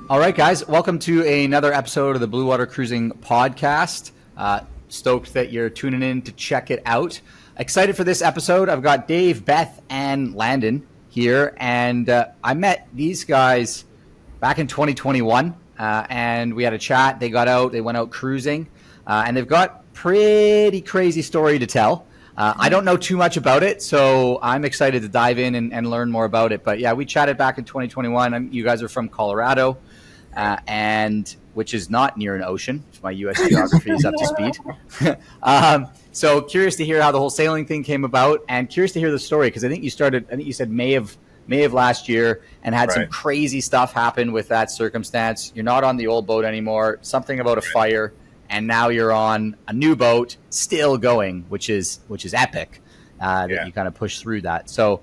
All right, guys, welcome to another episode of the Bluewater Cruising Podcast. Stoked that you're tuning in to check it out. Excited for this episode. I've got Dave, Beth, and Landon here, and I met these guys back in 2021, and we had a chat. They went out cruising, and they've got pretty crazy story to tell. I don't know too much about it, so I'm excited to dive in and learn more about it. But yeah, we chatted back in 2021. You guys are from Colorado, and which is not near an ocean, if my U.S. geography is up to speed. So curious to hear how the whole sailing thing came about, and curious to hear the story, because I think you said May of last year, and had some crazy stuff happen with that circumstance. You're not on the old boat anymore, something about a fire, and now you're on a new boat, still going, which is epic. That you kind of push through that. So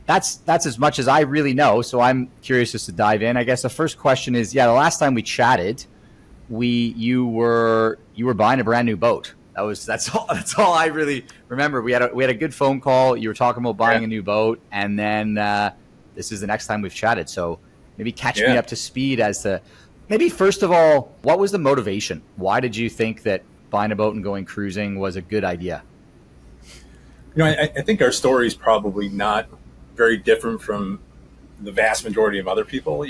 that's as much as I really know. So I'm curious just to dive in. I guess the first question is, the last time we chatted, you were buying a brand new boat. That's all I really remember. We had a good phone call. You were talking about buying a new boat, and then this is the next time we've chatted. So maybe catch me up to speed as to, maybe first of all, what was the motivation? Why did you think that buying a boat and going cruising was a good idea? I think our story is probably not very different from the vast majority of other people.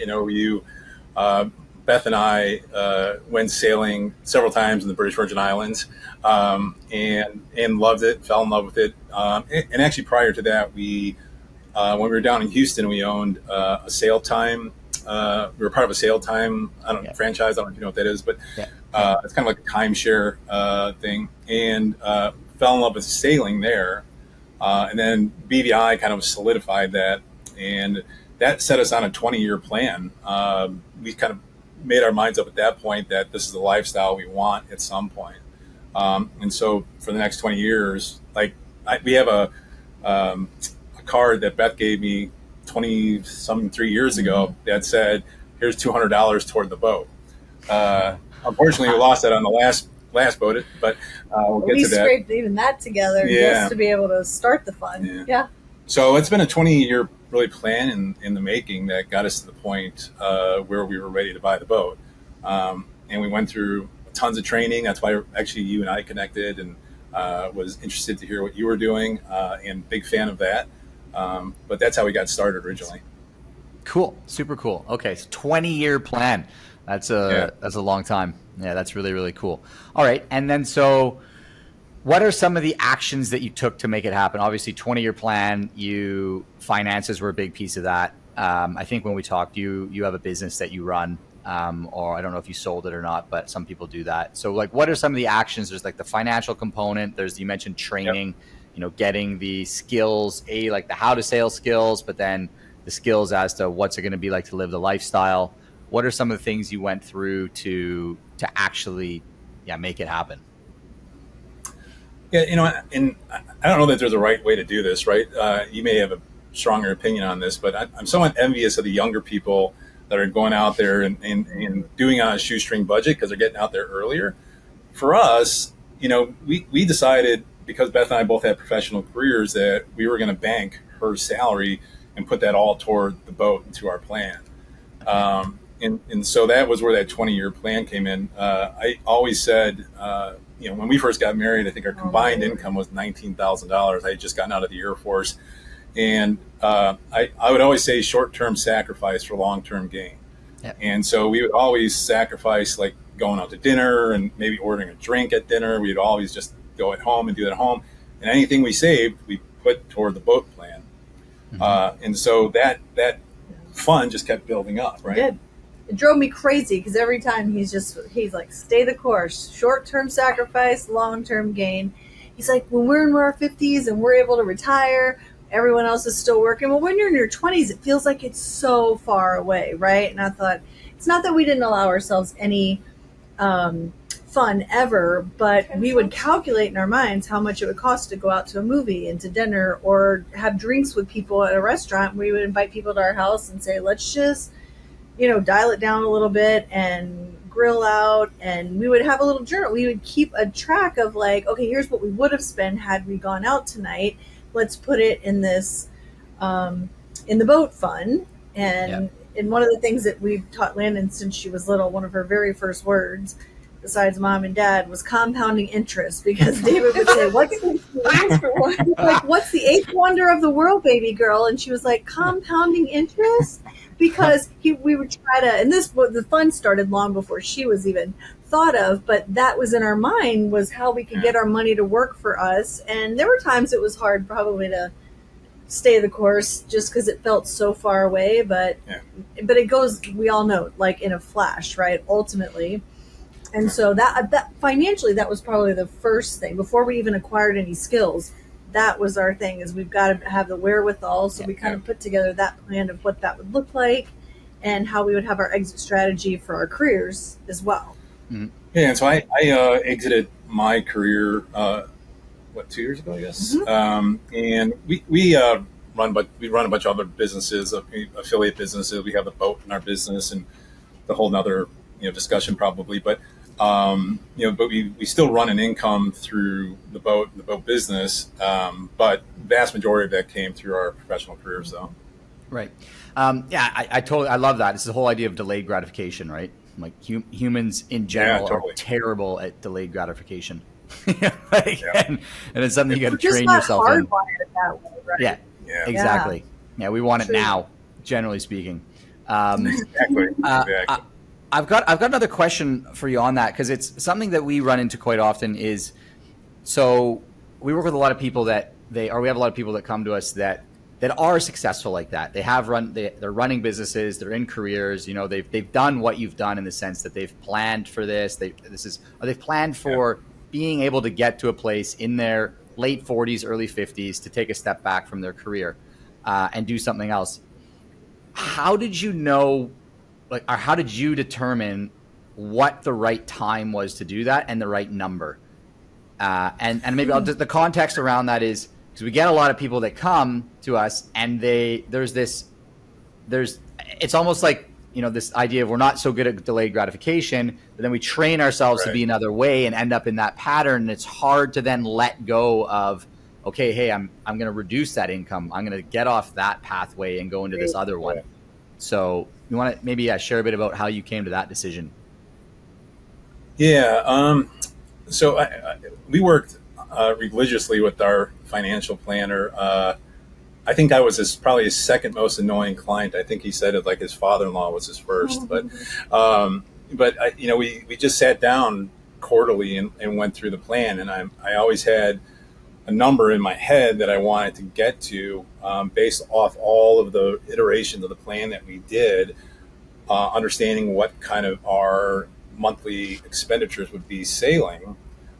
Beth and I went sailing several times in the British Virgin Islands, and loved it, fell in love with it. And actually, prior to that, when we were down in Houston, we owned a sail time. We were part of a sail time franchise. I don't know if you know what that is, but it's kind of like a timeshare thing. And fell in love with sailing there. And then BVI kind of solidified that, and that set us on a 20-year plan. We kind of made our minds up at that point that this is the lifestyle we want at some point. And so for the next 20 years, we have a card that Beth gave me 23 years ago that said, here's $200 toward the boat. Unfortunately, we lost that on the last boat, but we'll get to that. We scraped even that together just to be able to start the fun. Yeah. So it's been a 20-year really plan in the making that got us to the point where we were ready to buy the boat. And we went through tons of training. That's why actually you and I connected, and was interested to hear what you were doing, and big fan of that. But that's how we got started originally. Cool. Super cool. Okay. So 20-year plan. That's a long time. Yeah, that's really, really cool. All right. And then, so what are some of the actions that you took to make it happen? Obviously, 20-year plan, finances were a big piece of that. I think when we talked, you have a business that you run, or I don't know if you sold it or not, but some people do that. So what are some of the actions? There's the financial component. You mentioned training, getting the skills, the how to sail skills, but then the skills as to what's it going to be like to live the lifestyle. What are some of the things you went through to actually make it happen? Yeah, and I don't know that there's a right way to do this, right? You may have a stronger opinion on this, but I'm somewhat envious of the younger people that are going out there and doing it on a shoestring budget because they're getting out there earlier. For us, we decided, because Beth and I both had professional careers, that we were going to bank her salary and put that all toward the boat into our plan. And so that was where that 20-year plan came in. I always said, when we first got married, I think our combined income was $19,000. I had just gotten out of the Air Force. And I would always say short-term sacrifice for long-term gain. Yep. And so we would always sacrifice, going out to dinner and maybe ordering a drink at dinner. We'd always just go at home and do it at home. And anything we saved, we put toward the boat plan. Mm-hmm. And so that fund just kept building up, right? It did. It drove me crazy because every time he's like, stay the course, short-term sacrifice, long-term gain. He's like, when we're in our 50s and we're able to retire, everyone else is still working. Well, when you're in your 20s, it feels like it's so far away, right? And I thought, it's not that we didn't allow ourselves any fun ever, but we would calculate in our minds how much it would cost to go out to a movie and to dinner or have drinks with people at a restaurant. We would invite people to our house and say, let's just dial it down a little bit and grill out, and we would have a little journal. We would keep a track of okay, here's what we would have spent had we gone out tonight. Let's put it in this, in the boat fund. And and one of the things that we've taught Landon since she was little, one of her very first words, besides mom and dad, was compounding interest, because David would say, what's the eighth wonder of the world, baby girl? And she was like, compounding interest? Because we would try to, and the fun started long before she was even thought of, but that was in our mind, was how we could get our money to work for us. And there were times it was hard probably to stay the course just because it felt so far away, but it goes, we all know, like in a flash, right, ultimately. And so that financially, that was probably the first thing before we even acquired any skills. That was our thing, is we've got to have the wherewithal. So we kind of put together that plan of what that would look like and how we would have our exit strategy for our careers as well. Mm-hmm. Yeah, and so I exited my career 2 years ago, I guess. Mm-hmm. And we run a bunch of other businesses, affiliate businesses. We have the boat in our business, and the whole nother discussion probably, but but we still run an income through the boat business, but vast majority of that came through our professional careers, though. Right. I love that. It's the whole idea of delayed gratification, right? Like humans in general are terrible at delayed gratification. And it's something you got to train yourself in. That way, right? Yeah, exactly. Yeah, we want it now, generally speaking. Exactly. I've got another question for you on that, because it's something that we run into quite often. Is so we work with a lot of people we have a lot of people that come to us that are successful like that. They're running businesses, they're in careers. They've done what you've done, in the sense that they've planned for this. They've planned for being able to get to a place in their late 40s, early 50s to take a step back from their career and do something else. How did you know? Or how did you determine what the right time was to do that and the right number? And maybe the context around that is because we get a lot of people that come to us, and it's almost like, this idea of we're not so good at delayed gratification, but then we train ourselves to be another way and end up in that pattern. And it's hard to then let go of, okay, hey, I'm going to reduce that income. I'm going to get off that pathway and go into this other one. So you want to maybe share a bit about how you came to that decision? Yeah. So we worked religiously with our financial planner. I think I was probably his second most annoying client. I think he said it like his father-in-law was his first. But we just sat down quarterly and went through the plan. And I always had a number in my head that I wanted to get to based off all of the iterations of the plan that we did, understanding what kind of our monthly expenditures would be sailing.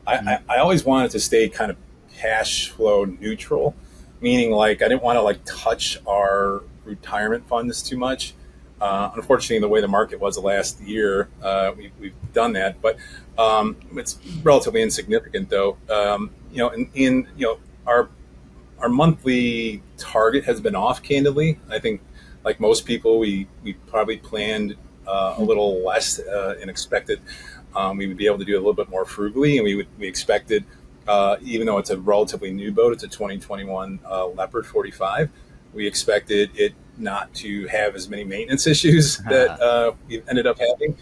I always wanted to stay kind of cash flow neutral, meaning like I didn't want to like touch our retirement funds too much. Unfortunately, the way the market was the last year, we've done that, but it's relatively insignificant though. Our monthly target has been off, candidly. I think, like most people, we probably planned a little less and expected we would be able to do a little bit more frugally, and we expected, even though it's a relatively new boat, it's a 2021 Leopard 45. We expected it not to have as many maintenance issues that we ended up having.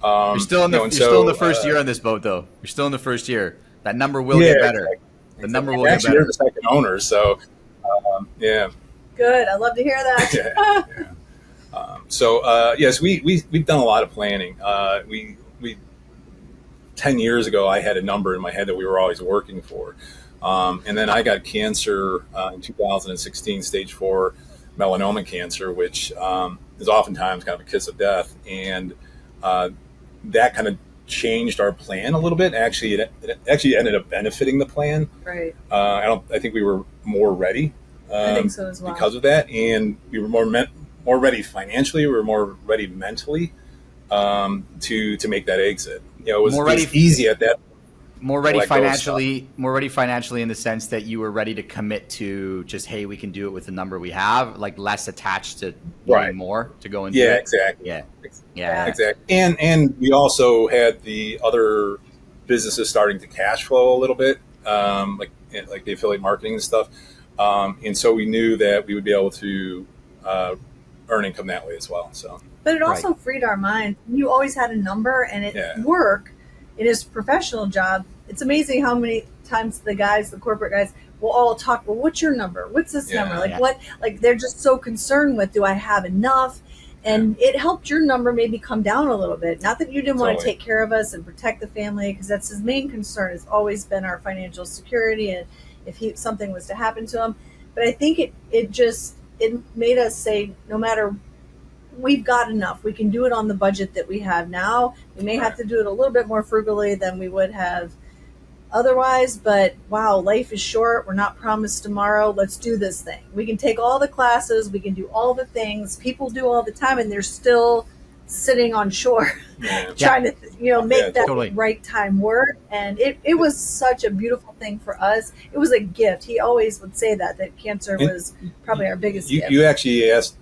You're still in the first year on this boat, though. You're still in the first year. That number will get better. Exactly. The number will get better. You're the second owner, so yeah. Good. I love to hear that. Yes, we've done a lot of planning. We 10 years ago, I had a number in my head that we were always working for. And then I got cancer in 2016, stage 4 melanoma cancer, which is oftentimes kind of a kiss of death. And that kind of changed our plan a little bit. Actually, it actually ended up benefiting the plan. Right. I think we were more ready. I think so as well. Because of that. And we were more ready financially. We were more ready mentally to make that exit. It was easy at that. More ready financially in the sense that you were ready to commit to just, hey, we can do it with the number we have, like less attached to doing more to go into it. Exactly. Yeah, exactly. And we also had the other businesses starting to cash flow a little bit, like the affiliate marketing and stuff. And so we knew that we would be able to earn income that way as well. So, but it also freed our mind. You always had a number, and at work, in his professional job, it's amazing how many times the corporate guys, will all talk. Well, what's your number? What's this number? What? Like they're just so concerned with, do I have enough? And it helped your number maybe come down a little bit. Not that you didn't want to take care of us and protect the family, because that's his main concern. Has always been our financial security, and if something was to happen to him. But I think it made us say, no matter, we've got enough. We can do it on the budget that we have now. We may have to do it a little bit more frugally than we would have otherwise, but wow, life is short. We're not promised tomorrow. Let's do this thing. We can take all the classes. We can do all the things people do all the time, and they're still sitting on shore trying to make that right time work. And it was such a beautiful thing for us. It was a gift. He always would say that cancer was probably our biggest gift. You actually asked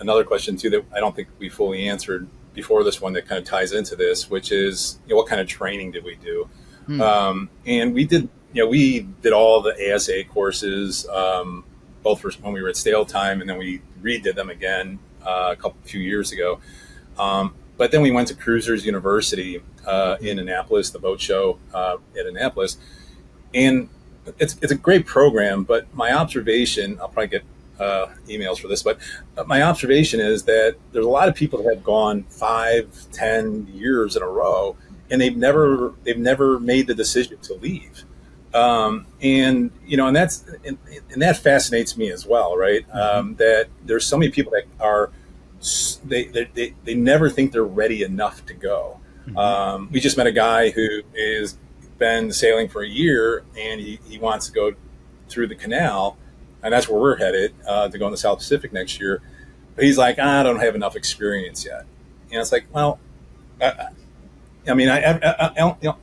another question too that I don't think we fully answered before this one, that kind of ties into this, which is, what kind of training did we do? And we did all the ASA courses, both for when we were at Stale Time, and then we redid them again a few years ago. But then we went to Cruisers University in Annapolis, the boat show at Annapolis, and it's a great program. But my observation, I'll probably get emails for this, but my observation is that there's a lot of people that have gone 5-10 years in a row, and they've never made the decision to leave. And that fascinates me as well, right? That there's so many people that are, they never think they're ready enough to go. We just met a guy who is been sailing for a year, and he wants to go through the canal, and that's where we're headed to go in the South Pacific next year. But he's like, I don't have enough experience yet. And it's like, well, I mean,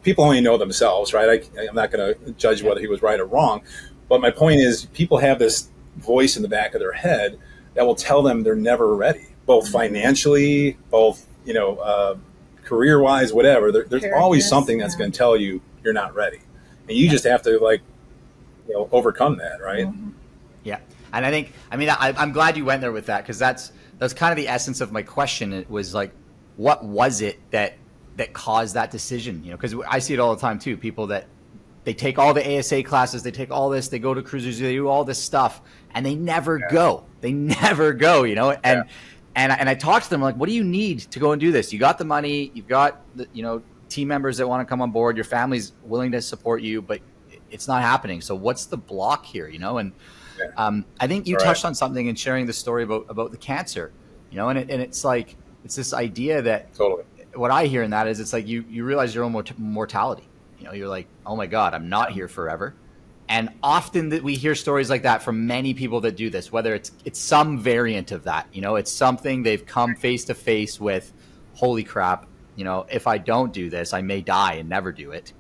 people only know themselves, right? I'm not going to judge whether he was right or wrong. But my point is, people have this voice in the back of their head that will tell them they're never ready, both financially, both, career-wise, whatever. There's always something that's going to tell you you're not ready. And you just have to, overcome that, right? Mm-hmm. Yeah. And I'm glad you went there with that, because that's kind of the essence of my question. It was like, what was it that caused that decision? Because I see it all the time too. People that they take all the ASA classes, they take all this, they go to cruisers, they do all this stuff, and they never go. They never go, And I talk to them like, what do you need to go and do this? You got the money, you've got the, team members that want to come on board, your family's willing to support you, but it's not happening. So what's the block here? And I think you touched on something in sharing the story about the cancer, and it's like, it's this idea that what I hear in that is, it's like you realize your own mortality. You're like, oh my God, I'm not here forever. And often that we hear stories like that from many people that do this, whether it's some variant of that, it's something they've come face to face with. Holy crap, if I don't do this, I may die and never do it.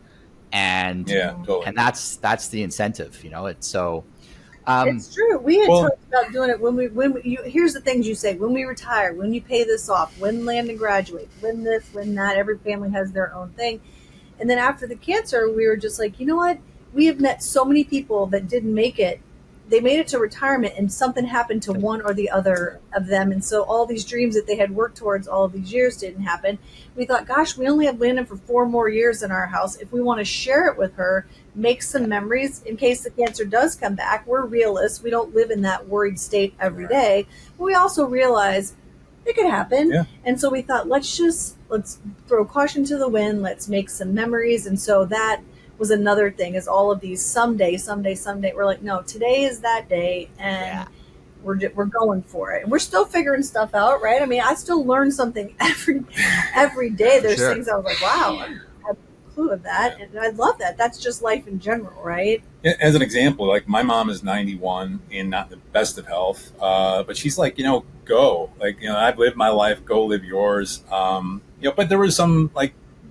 And and that's the incentive, it's so. It's true. We had talked about doing it here's the things you say: when we retire, when you pay this off, when Landon graduates, when this, when that. Every family has their own thing. And then after the cancer, we were just like, you know what? We have met so many people that didn't make it. They made it to retirement, and something happened to one or the other of them. And so all these dreams that they had worked towards all of these years didn't happen. We thought, gosh, we only have Landon for 4 more years in our house. If we want to share it with her, make some memories in case the cancer does come back. We're realists. We don't live in that worried state every day. But we also realize it could happen. Yeah. And so we thought, let's throw caution to the wind. Let's make some memories. And so that was another thing, is all of these someday. We're like, no, today is that day, and we're going for it. And we're still figuring stuff out, right? I mean, I still learn something every day. There's things I was like, wow, I have no clue of that, and I love that. That's just life in general, right? As an example, like my mom is 91 and not the best of health, but she's like, go. Like, I've lived my life, go live yours. But there was some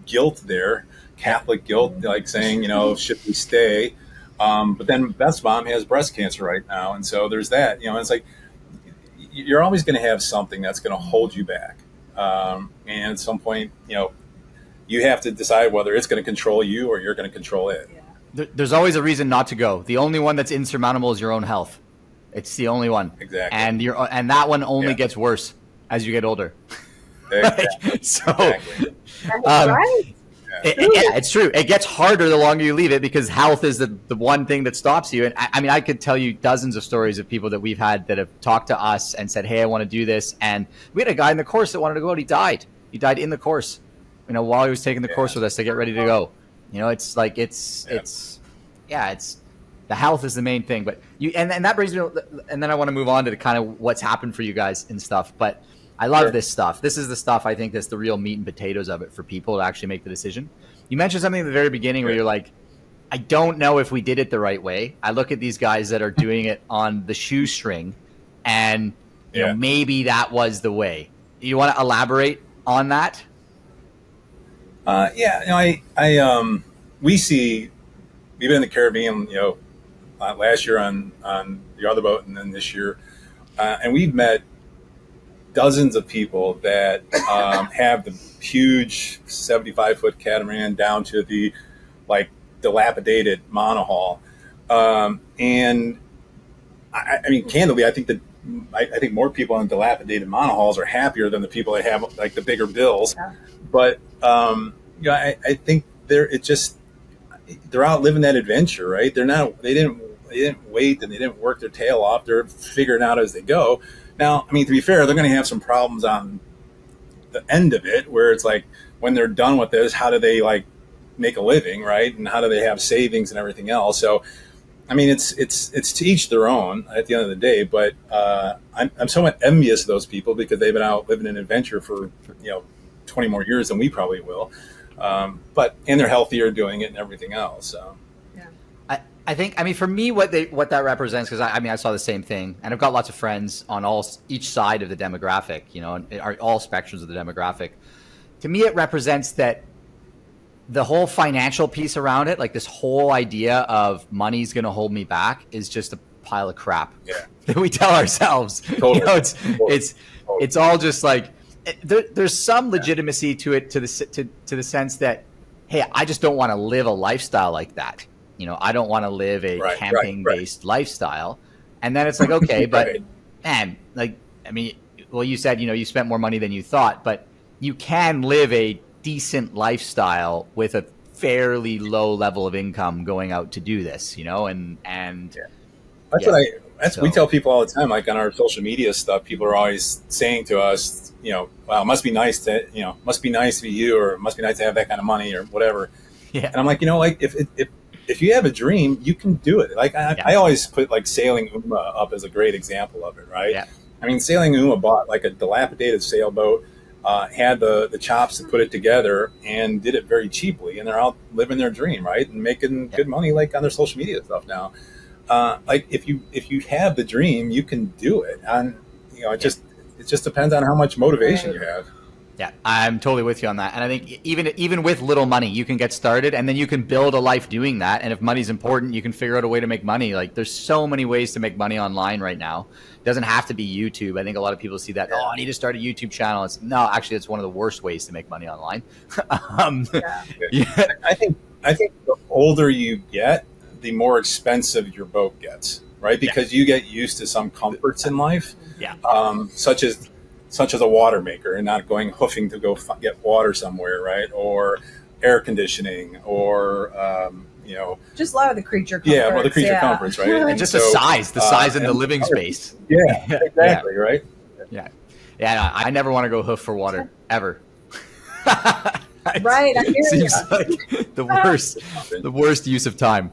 guilt there. Catholic guilt, like saying, should we stay? But then Beth's mom has breast cancer right now. And so there's that, it's like, you're always going to have something that's going to hold you back. And at some point, you have to decide whether it's going to control you or you're going to control it. There's always a reason not to go. The only one that's insurmountable is your own health. It's the only one. Exactly. And that one only gets worse as you get older. Exactly. So, Exactly. Right. it's true. It gets harder the longer you leave it because health is the one thing that stops you. And I mean, I could tell you dozens of stories of people that we've had that have talked to us and said, hey, I want to do this. And we had a guy in the course that wanted to go out. He died. He died in the course, while he was taking the course with us to get ready to go. It's like, it's the health is the main thing. But and that brings me, and then I want to move on to the kind of what's happened for you guys and stuff. But I love this stuff. This is the stuff I think that's the real meat and potatoes of it for people to actually make the decision. You mentioned something at the very beginning where you're like, I don't know if we did it the right way. I look at these guys that are doing it on the shoestring and you know, maybe that was the way. You want to elaborate on that? We've been in the Caribbean, last year on the other boat and then this year. And we've met dozens of people that have the huge 75-foot catamaran down to the dilapidated monohull. And I mean, candidly, I think more people on dilapidated monohulls are happier than the people that have the bigger bills. Yeah. But I think they're out living that adventure, right? They didn't wait and they didn't work their tail off. They're figuring out as they go. Now, I mean, to be fair, they're going to have some problems on the end of it where it's like when they're done with this, how do they make a living, right? And how do they have savings and everything else? So, I mean, it's to each their own at the end of the day. But I'm somewhat envious of those people because they've been out living an adventure for 20 more years than we probably will. And they're healthier doing it and everything else. So. I think, for me, what that represents, because I saw the same thing, and I've got lots of friends on each side of the demographic, all spectrums of the demographic. To me, it represents that the whole financial piece around it, this whole idea of money's going to hold me back, is just a pile of crap that we tell ourselves. Totally. It's all just there's some legitimacy to it, to the sense that, hey, I just don't want to live a lifestyle like that. I don't want to live a camping-based lifestyle. And then it's okay, but man, you said, you spent more money than you thought, but you can live a decent lifestyle with a fairly low level of income going out to do this, we tell people all the time, on our social media stuff, people are always saying to us, well, it must be nice to be you, or it must be nice to have that kind of money or whatever. Yeah. And I'm like, if you have a dream, you can do it. I always put Sailing Uma up as a great example of it, right? Yeah. I mean, Sailing Uma bought a dilapidated sailboat, had the chops to put it together, and did it very cheaply. And they're out living their dream, right? And making good money on their social media stuff now. If you have the dream, you can do it. And it just depends on how much motivation you have. Yeah, I'm totally with you on that. And I think even with little money, you can get started, and then you can build a life doing that. And if money's important, you can figure out a way to make money. There's so many ways to make money online right now. It doesn't have to be YouTube. I think a lot of people see that, I need to start a YouTube channel. Actually, it's one of the worst ways to make money online. I think the older you get, the more expensive your boat gets, right? Because you get used to some comforts in life, such as a water maker and not going hoofing to go get water somewhere, right? Or air conditioning, or just a lot of the creature comforts. Yeah, well, the creature comforts, right? And just the size in the living space. Yeah, exactly, right? Yeah. I never want to go hoof for water ever. Right, I hear seems like the worst use of time.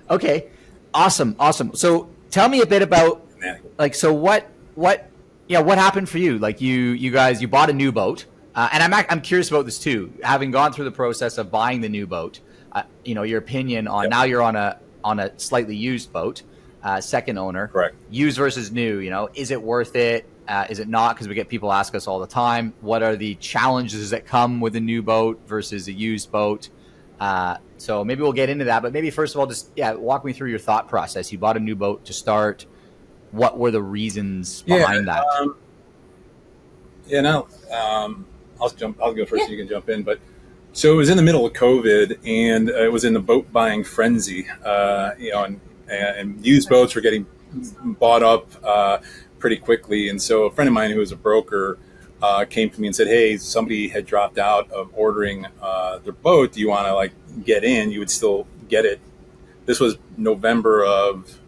Okay, awesome. So tell me a bit about what happened for you? You guys, you bought a new boat, and I'm curious about this too. Having gone through the process of buying the new boat, your opinion on now you're on a slightly used boat, second owner, correct? Used versus new. Is it worth it? Is it not? Because we get people ask us all the time. What are the challenges that come with a new boat versus a used boat? So maybe we'll get into that. But maybe first of all, just walk me through your thought process. You bought a new boat to start. What were the reasons behind that? I'll go first. So you can jump in. But so it was in the middle of COVID, and it was in the boat buying frenzy. And used boats were getting bought up pretty quickly. And so a friend of mine who was a broker came to me and said, "Hey, somebody had dropped out of ordering their boat. Do you want to like get in? You would still get it." This was November of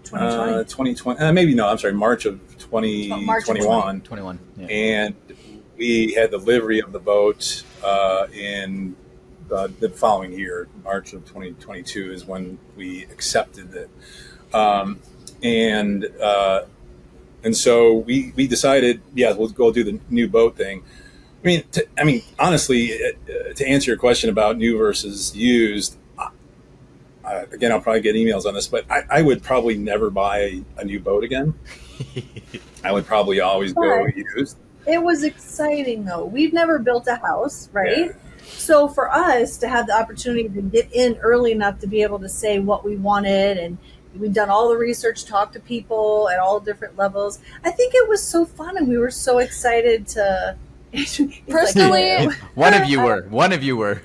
2020. Maybe no, I'm sorry, March of 2021. 21. Yeah. And we had the delivery of the boat in the following year, March of 2022 is when we accepted it. And so we decided, yeah, we'll go do the new boat thing. I mean, honestly, to answer your question about new versus used, again, I'll probably get emails on this, but I would probably never buy a new boat again. I would probably always go used. It was exciting though. We've never built a house, right? Yeah. So for us to have the opportunity to get in early enough to be able to say what we wanted, and we've done all the research, talked to people at all different levels. I think it was so fun, and we were so excited to. Personally, One of you were.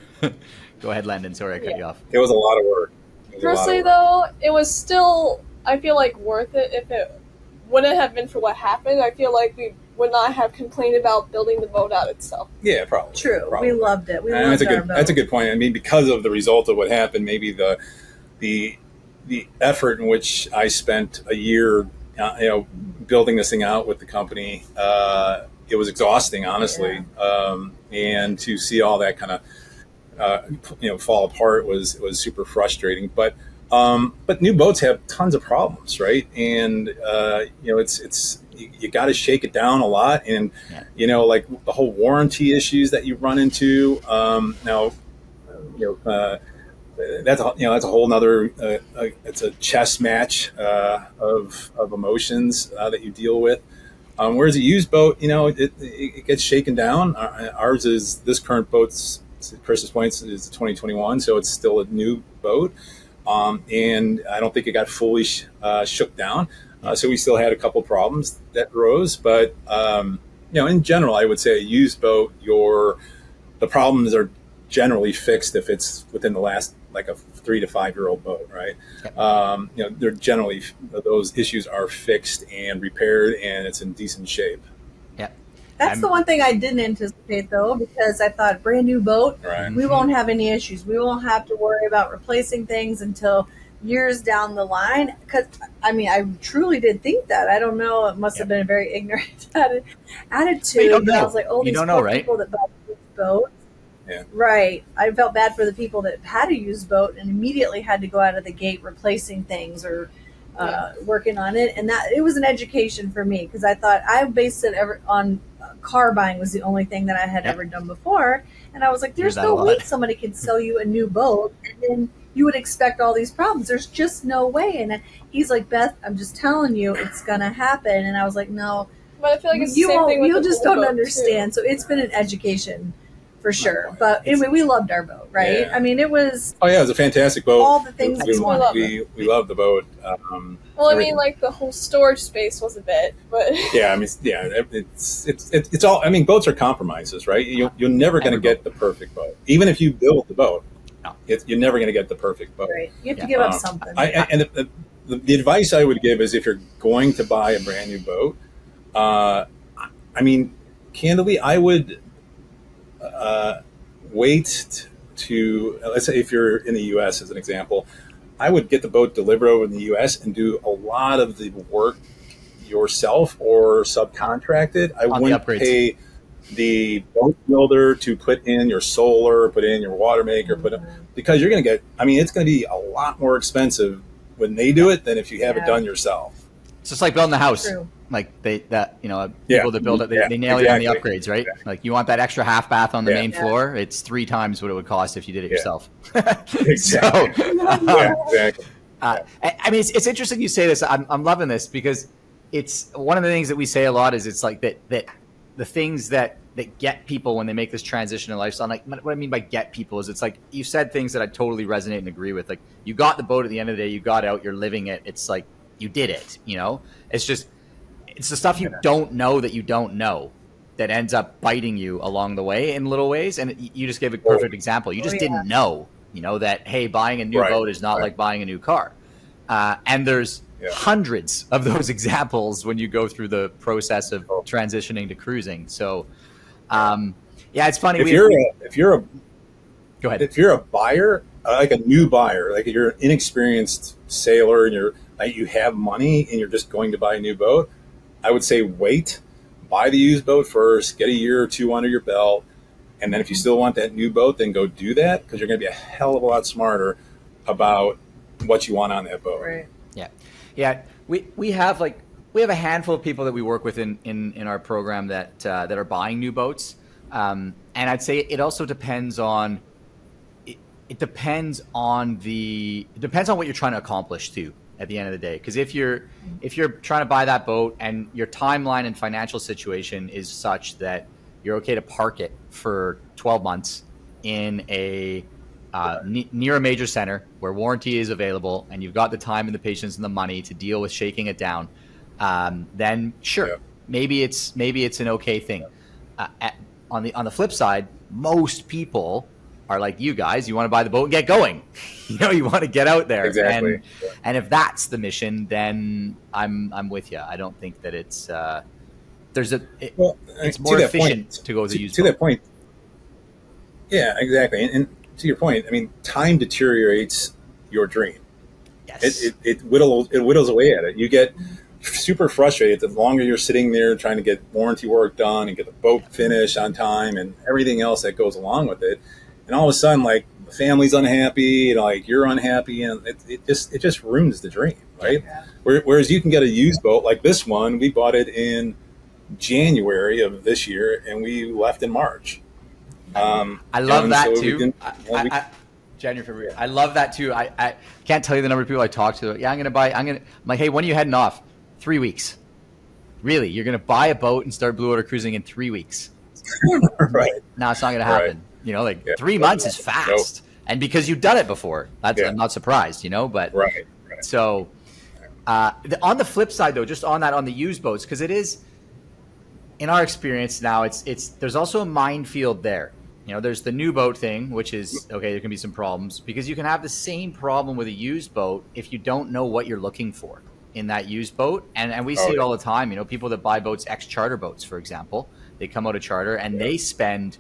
Go ahead, Landon. Sorry, I cut you off. It was a lot of work. Personally, though, it was still, I feel like, worth it. If it wouldn't have been for what happened, I feel like we would not have complained about building the boat out itself. Yeah, probably. True. Probably. We loved it. We loved our boat. That's a good point. I mean, because of the result of what happened, maybe the effort in which I spent a year, building this thing out with the company, it was exhausting, honestly. Yeah. And to see all that kind of, fall apart was super frustrating. But new boats have tons of problems, right? And it's you got to shake it down a lot, and like the whole warranty issues that you run into. That's a whole nother. It's a chess match of emotions that you deal with. Whereas a used boat, it gets shaken down. Ours is this current boat's, Chris's point, is 2021, so it's still a new boat. And I don't think it got fully shook down. So we still had a couple problems that arose. But, in general, I would say a used boat, the problems are generally fixed if it's within the last, like a 3 to 5 year old boat, right? They're generally, those issues are fixed and repaired, and it's in decent shape. That's the one thing I didn't anticipate, though, because I thought brand new boat, Right. we won't have any issues. We won't have to worry about replacing things until years down the line. Because I truly did think that. I don't know. It must have been a very ignorant attitude. You don't know. I was like, oh, these poor people that bought a used boat. Yeah. Right. I felt bad for the people that had a used boat and immediately had to go out of the gate replacing things or working on it. And that it was an education for me, because I thought I based it on car buying was the only thing that I had ever done before. And I was like, there's no way somebody could sell you a new boat and then you would expect all these problems. There's just no way. And he's like, Beth, I'm just telling you, it's going to happen. And I was like, no. But I feel like it's the same thing with you just don't understand. Too. So it's been an education for sure. But anyway, we loved our boat, right? Yeah. I mean, it was... Oh, yeah, it was a fantastic boat. All the things we wanted. We loved the boat. Like the whole storage space was a bit, but... Yeah, it's all... I mean, boats are compromises, right? You're never going to get the perfect boat. Even if you build the boat, you're never going to get the perfect boat. Right. You have to give up something. The advice I would give is, if you're going to buy a brand new boat, candidly, I would... wait to, let's say if you're in the U.S. as an example, I would get the boat delivered over in the U.S. and do a lot of the work yourself or subcontract it. I wouldn't pay the boat builder to put in your solar, put in your water maker, because you're going to get, it's going to be a lot more expensive when they do it than if you have it done yourself. It's just like building a house. True. Like people that build it, they nail it on the upgrades, right? Exactly. Like you want that extra half bath on the main floor. It's 3 times what it would cost if you did it yourself. Exactly. Exactly. It's interesting you say this. I'm loving this, because it's one of the things that we say a lot is it's like that the things that get people when they make this transition in lifestyle. Like what I mean by get people is it's like you said things that I totally resonate and agree with. Like you got the boat at the end of the day, you got out, you're living it. It's like you did it. It's just. It's the stuff you don't know that you don't know that ends up biting you along the way in little ways. And you just gave a perfect example. You just didn't know, that, hey, buying a new boat is not like buying a new car. And there's hundreds of those examples when you go through the process of transitioning to cruising. So, it's funny. If you're a Go ahead. If you're a buyer, like a new buyer, like you're an inexperienced sailor and you have money and you're just going to buy a new boat, I would say wait, buy the used boat first, get a year or two under your belt, and then if you still want that new boat, then go do that, because you're going to be a hell of a lot smarter about what you want on that boat. Right. Yeah. We have a handful of people that we work with in our program that are buying new boats, and I'd say it also depends on. It depends on what you're trying to accomplish too at the end of the day. Because if you're trying to buy that boat and your timeline and financial situation is such that you're okay to park it for 12 months in a near a major center where warranty is available and you've got the time and the patience and the money to deal with shaking it down, then sure, maybe it's an okay thing. On the flip side, most people are like you guys. You want to buy the boat and get going. You want to get out there. Exactly. And if that's the mission, then I'm with you. I don't think that it's it's more efficient to go to use to that point. Yeah, exactly. And to your point, I mean, time deteriorates your dream. Yes. It whittles away at it. You get super frustrated the longer you're sitting there trying to get warranty work done and get the boat finished on time and everything else that goes along with it. And all of a sudden, like, the family's unhappy, and like you're unhappy, and it just ruins the dream, right? Yeah. Whereas you can get a used boat like this one. We bought it in January of this year, and we left in March. I love that too. January, February. I love that too. I can't tell you the number of people I talk to. Yeah, I'm like, hey, when are you heading off? 3 weeks. Really? You're going to buy a boat and start Bluewater cruising in 3 weeks? Right. No, it's not going to happen. Right. 3 months is fast. Nope. And because you've done it before, I'm not surprised, but right. So on the flip side though, just on the used boats, because it is, in our experience now, it's there's also a minefield there. There's the new boat thing, which is, okay, there can be some problems because you can have the same problem with a used boat if you don't know what you're looking for in that used boat. And we see it all the time, people that buy boats, ex-charter boats, for example, they come out of charter and they spend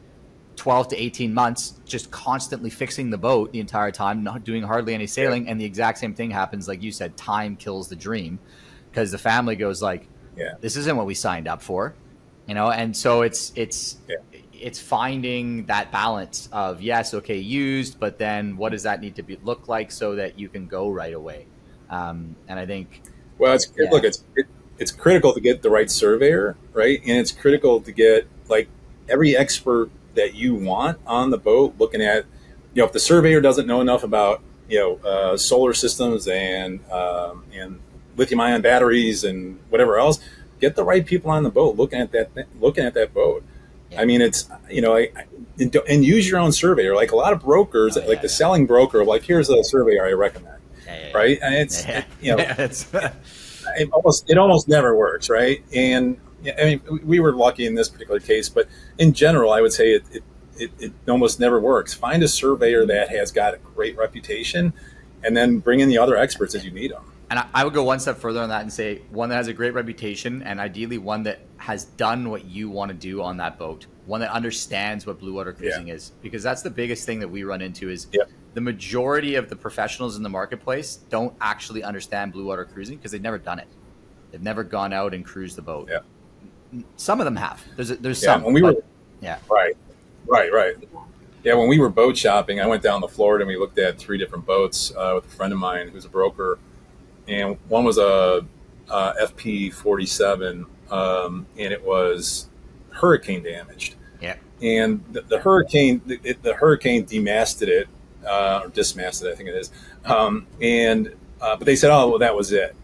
12 to 18 months just constantly fixing the boat the entire time, not doing hardly any sailing. And the exact same thing happens. Like you said, time kills the dream because the family goes like, this isn't what we signed up for, And so it's finding that balance of used, but then what does that need to look like so that you can go right away? And I think, it's critical to get the right surveyor, right? And it's critical to get like every expert that you want on the boat looking at, if the surveyor doesn't know enough about, solar systems and lithium ion batteries and whatever else, get the right people on the boat looking at that boat. I mean, it's, and use your own surveyor. Like a lot of brokers, the selling broker, like, here's a surveyor I recommend, right? And it's, it almost never works, right? And I mean, we were lucky in this particular case, but in general, I would say it almost never works. Find a surveyor that has got a great reputation, and then bring in the other experts as you need them. And I would go one step further on that and say one that has a great reputation, and ideally one that has done what you want to do on that boat, one that understands what Bluewater cruising is, because that's the biggest thing that we run into is the majority of the professionals in the marketplace don't actually understand Bluewater cruising because they've never done it. They've never gone out and cruised the boat. Yeah. Some of them have. There's some. When we were, right. Yeah, when we were boat shopping, I went down to Florida and we looked at 3 different boats with a friend of mine who's a broker, and one was a FP47, and it was hurricane damaged. Yeah. And the hurricane demasted it, or dismasted it, I think it is. But they said, oh, well, that was it.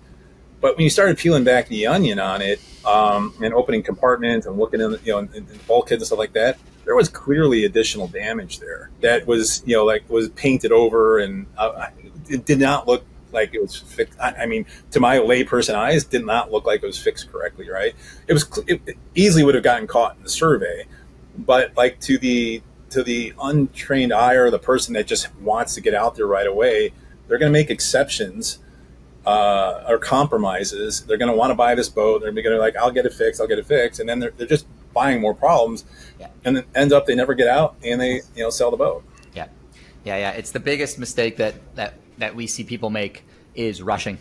But when you started peeling back the onion on it, and opening compartments and looking in, and bulkheads and stuff like that, there was clearly additional damage there that was, was painted over, and it did not look like it was fixed. I mean, to my layperson eyes, did not look like it was fixed correctly, right? It easily would have gotten caught in the survey, but like to the untrained eye or the person that just wants to get out there right away, they're going to make exceptions or compromises. They're going to want to buy this boat. They're going to like, I'll get it fixed. And then they're just buying more problems. Yeah. And it ends up they never get out and they sell the boat. Yeah. It's the biggest mistake that we see people make is rushing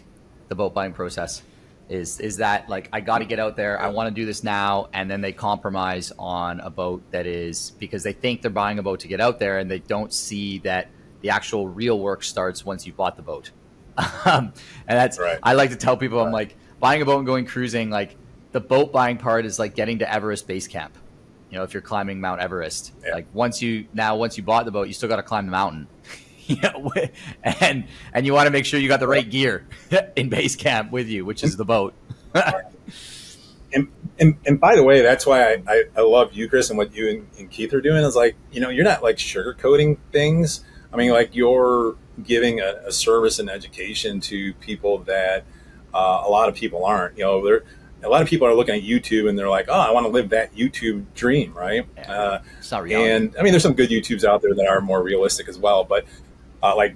the boat buying process. Is that like, I got to get out there, I want to do this now, and then they compromise on a boat that is because they think they're buying a boat to get out there, and they don't see that the actual real work starts once you bought the boat. And that's right. I like to tell people, I'm like, buying a boat and going cruising, like the boat buying part is like getting to Everest base camp. If you're climbing Mount Everest, like once you bought the boat, you still got to climb the mountain. And you want to make sure you got the right gear in base camp with you, which is the boat. and by the way, that's why I love you, Chris, and what you and Keith are doing is like, you're not like sugarcoating things. I mean, like you're giving a service and education to people that a lot of people aren't. A lot of people are looking at YouTube and they're like, oh, I want to live that YouTube dream, right? Yeah, it's not reality. And I mean, there's some good YouTubes out there that are more realistic as well, but like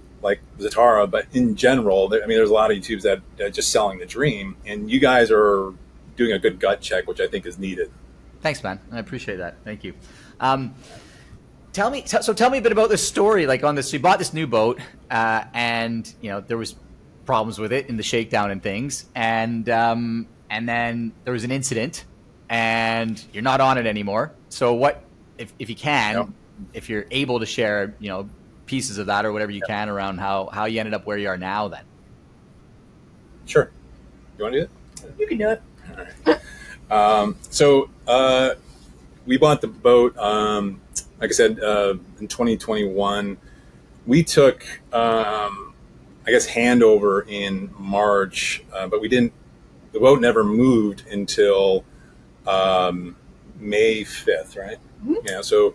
Zatara. But in general, there's a lot of YouTubes that are just selling the dream, and you guys are doing a good gut check, which I think is needed. Thanks, man. I appreciate that. Thank you. Tell me a bit about this story. Like on this, you bought this new boat, and there was problems with it in the shakedown and things, and then there was an incident, and you're not on it anymore. So what, if you can, if you're able to share, pieces of that or whatever you can around how you ended up where you are now then. Sure. You want to do it? You can do it. All right. So we bought the boat, like I said, in 2021. We took, handover in March, but the boat never moved until May 5th, right? Mm-hmm. Yeah. So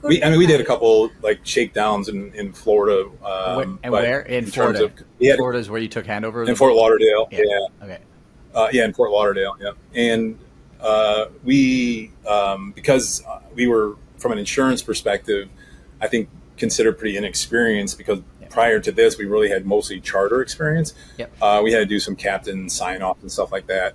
we did a couple like shakedowns in Florida. Where in Florida? Florida is where you took handover? In Fort Lauderdale. Yeah. Okay. In Fort Lauderdale. Yeah. And because we were, from an insurance perspective, I think considered pretty inexperienced because prior to this, we really had mostly charter experience. Yep. We had to do some captain sign-off and stuff like that.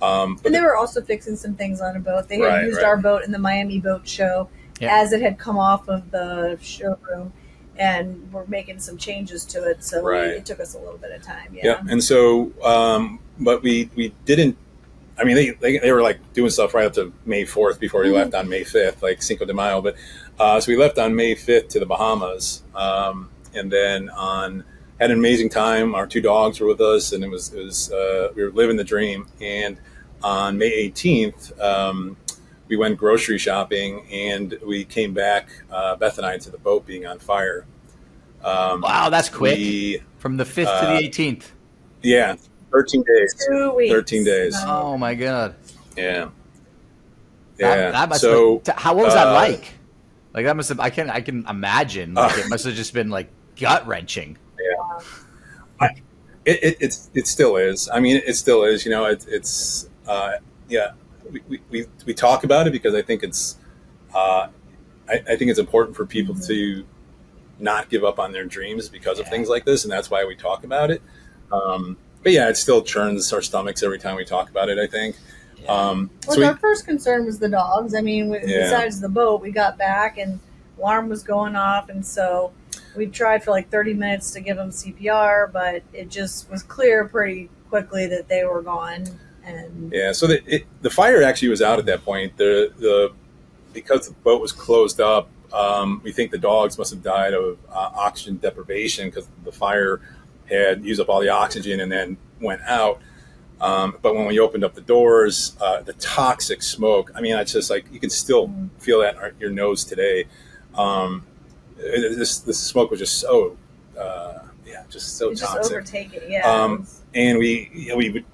And they were also fixing some things on a boat. They had used our boat in the Miami Boat Show as it had come off of the showroom, and we're making some changes to it. So it took us a little bit of time. Yeah. And so, but we didn't. I mean, they were like doing stuff right up to May 4th before we left on May 5th, like Cinco de Mayo. But so we left on May 5th to the Bahamas. And then had an amazing time. Our two dogs were with us, and it was we were living the dream. And on May 18th, we went grocery shopping, and we came back, Beth and I, to the boat being on fire. Wow, that's quick. From the 5th to the 18th. Yeah, 13 days. 2 weeks. 13 days. Oh my God. Yeah. That must how what was that like? Like that must have. I can imagine. Like it must have just been like gut wrenching. Yeah. It still is. I mean, it still is. It's we talk about it because I think it's I think it's important for people to not give up on their dreams because of things like this, and that's why we talk about it. But yeah, it still churns our stomachs every time we talk about it, I think. Our first concern was the dogs. I mean, besides the boat, we got back and alarm was going off, and so we tried for like 30 minutes to give them CPR, but it just was clear pretty quickly that they were gone. And so the fire actually was out at that point. Because the boat was closed up, we think the dogs must have died of oxygen deprivation because the fire had used up all the oxygen and then went out. But when we opened up the doors, the toxic smoke, I mean, it's just like, you can still feel that in your nose today. This smoke was just so, just so toxic. Just overtaken, yeah. And we'd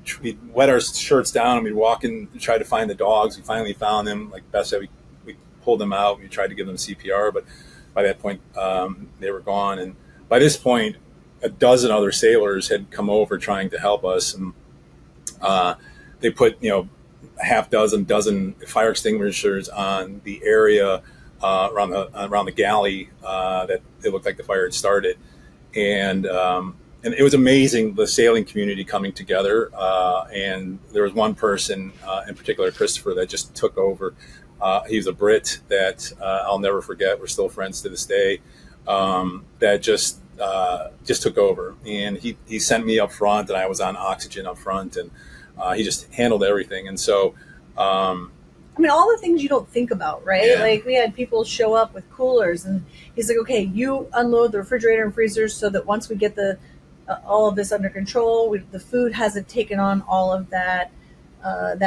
wet our shirts down and we'd walk in and try to find the dogs. We finally found them. Like Beth said, we pulled them out. We tried to give them CPR, but by that point, they were gone. And by this point, a dozen other sailors had come over trying to help us. And they put, a half dozen fire extinguishers on the area around the galley that it looked like the fire had started. And and it was amazing, the sailing community coming together. And there was one person in particular, Christopher, that just took over. He was a Brit that I'll never forget. We're still friends to this day. That just took over, and he sent me up front, and I was on oxygen up front, and he just handled everything. And so, I mean, all the things you don't think about, right? Yeah. Like we had people show up with coolers, and he's like, "Okay, you unload the refrigerator and freezers so that once we get the all of this under control, the food hasn't taken on all of that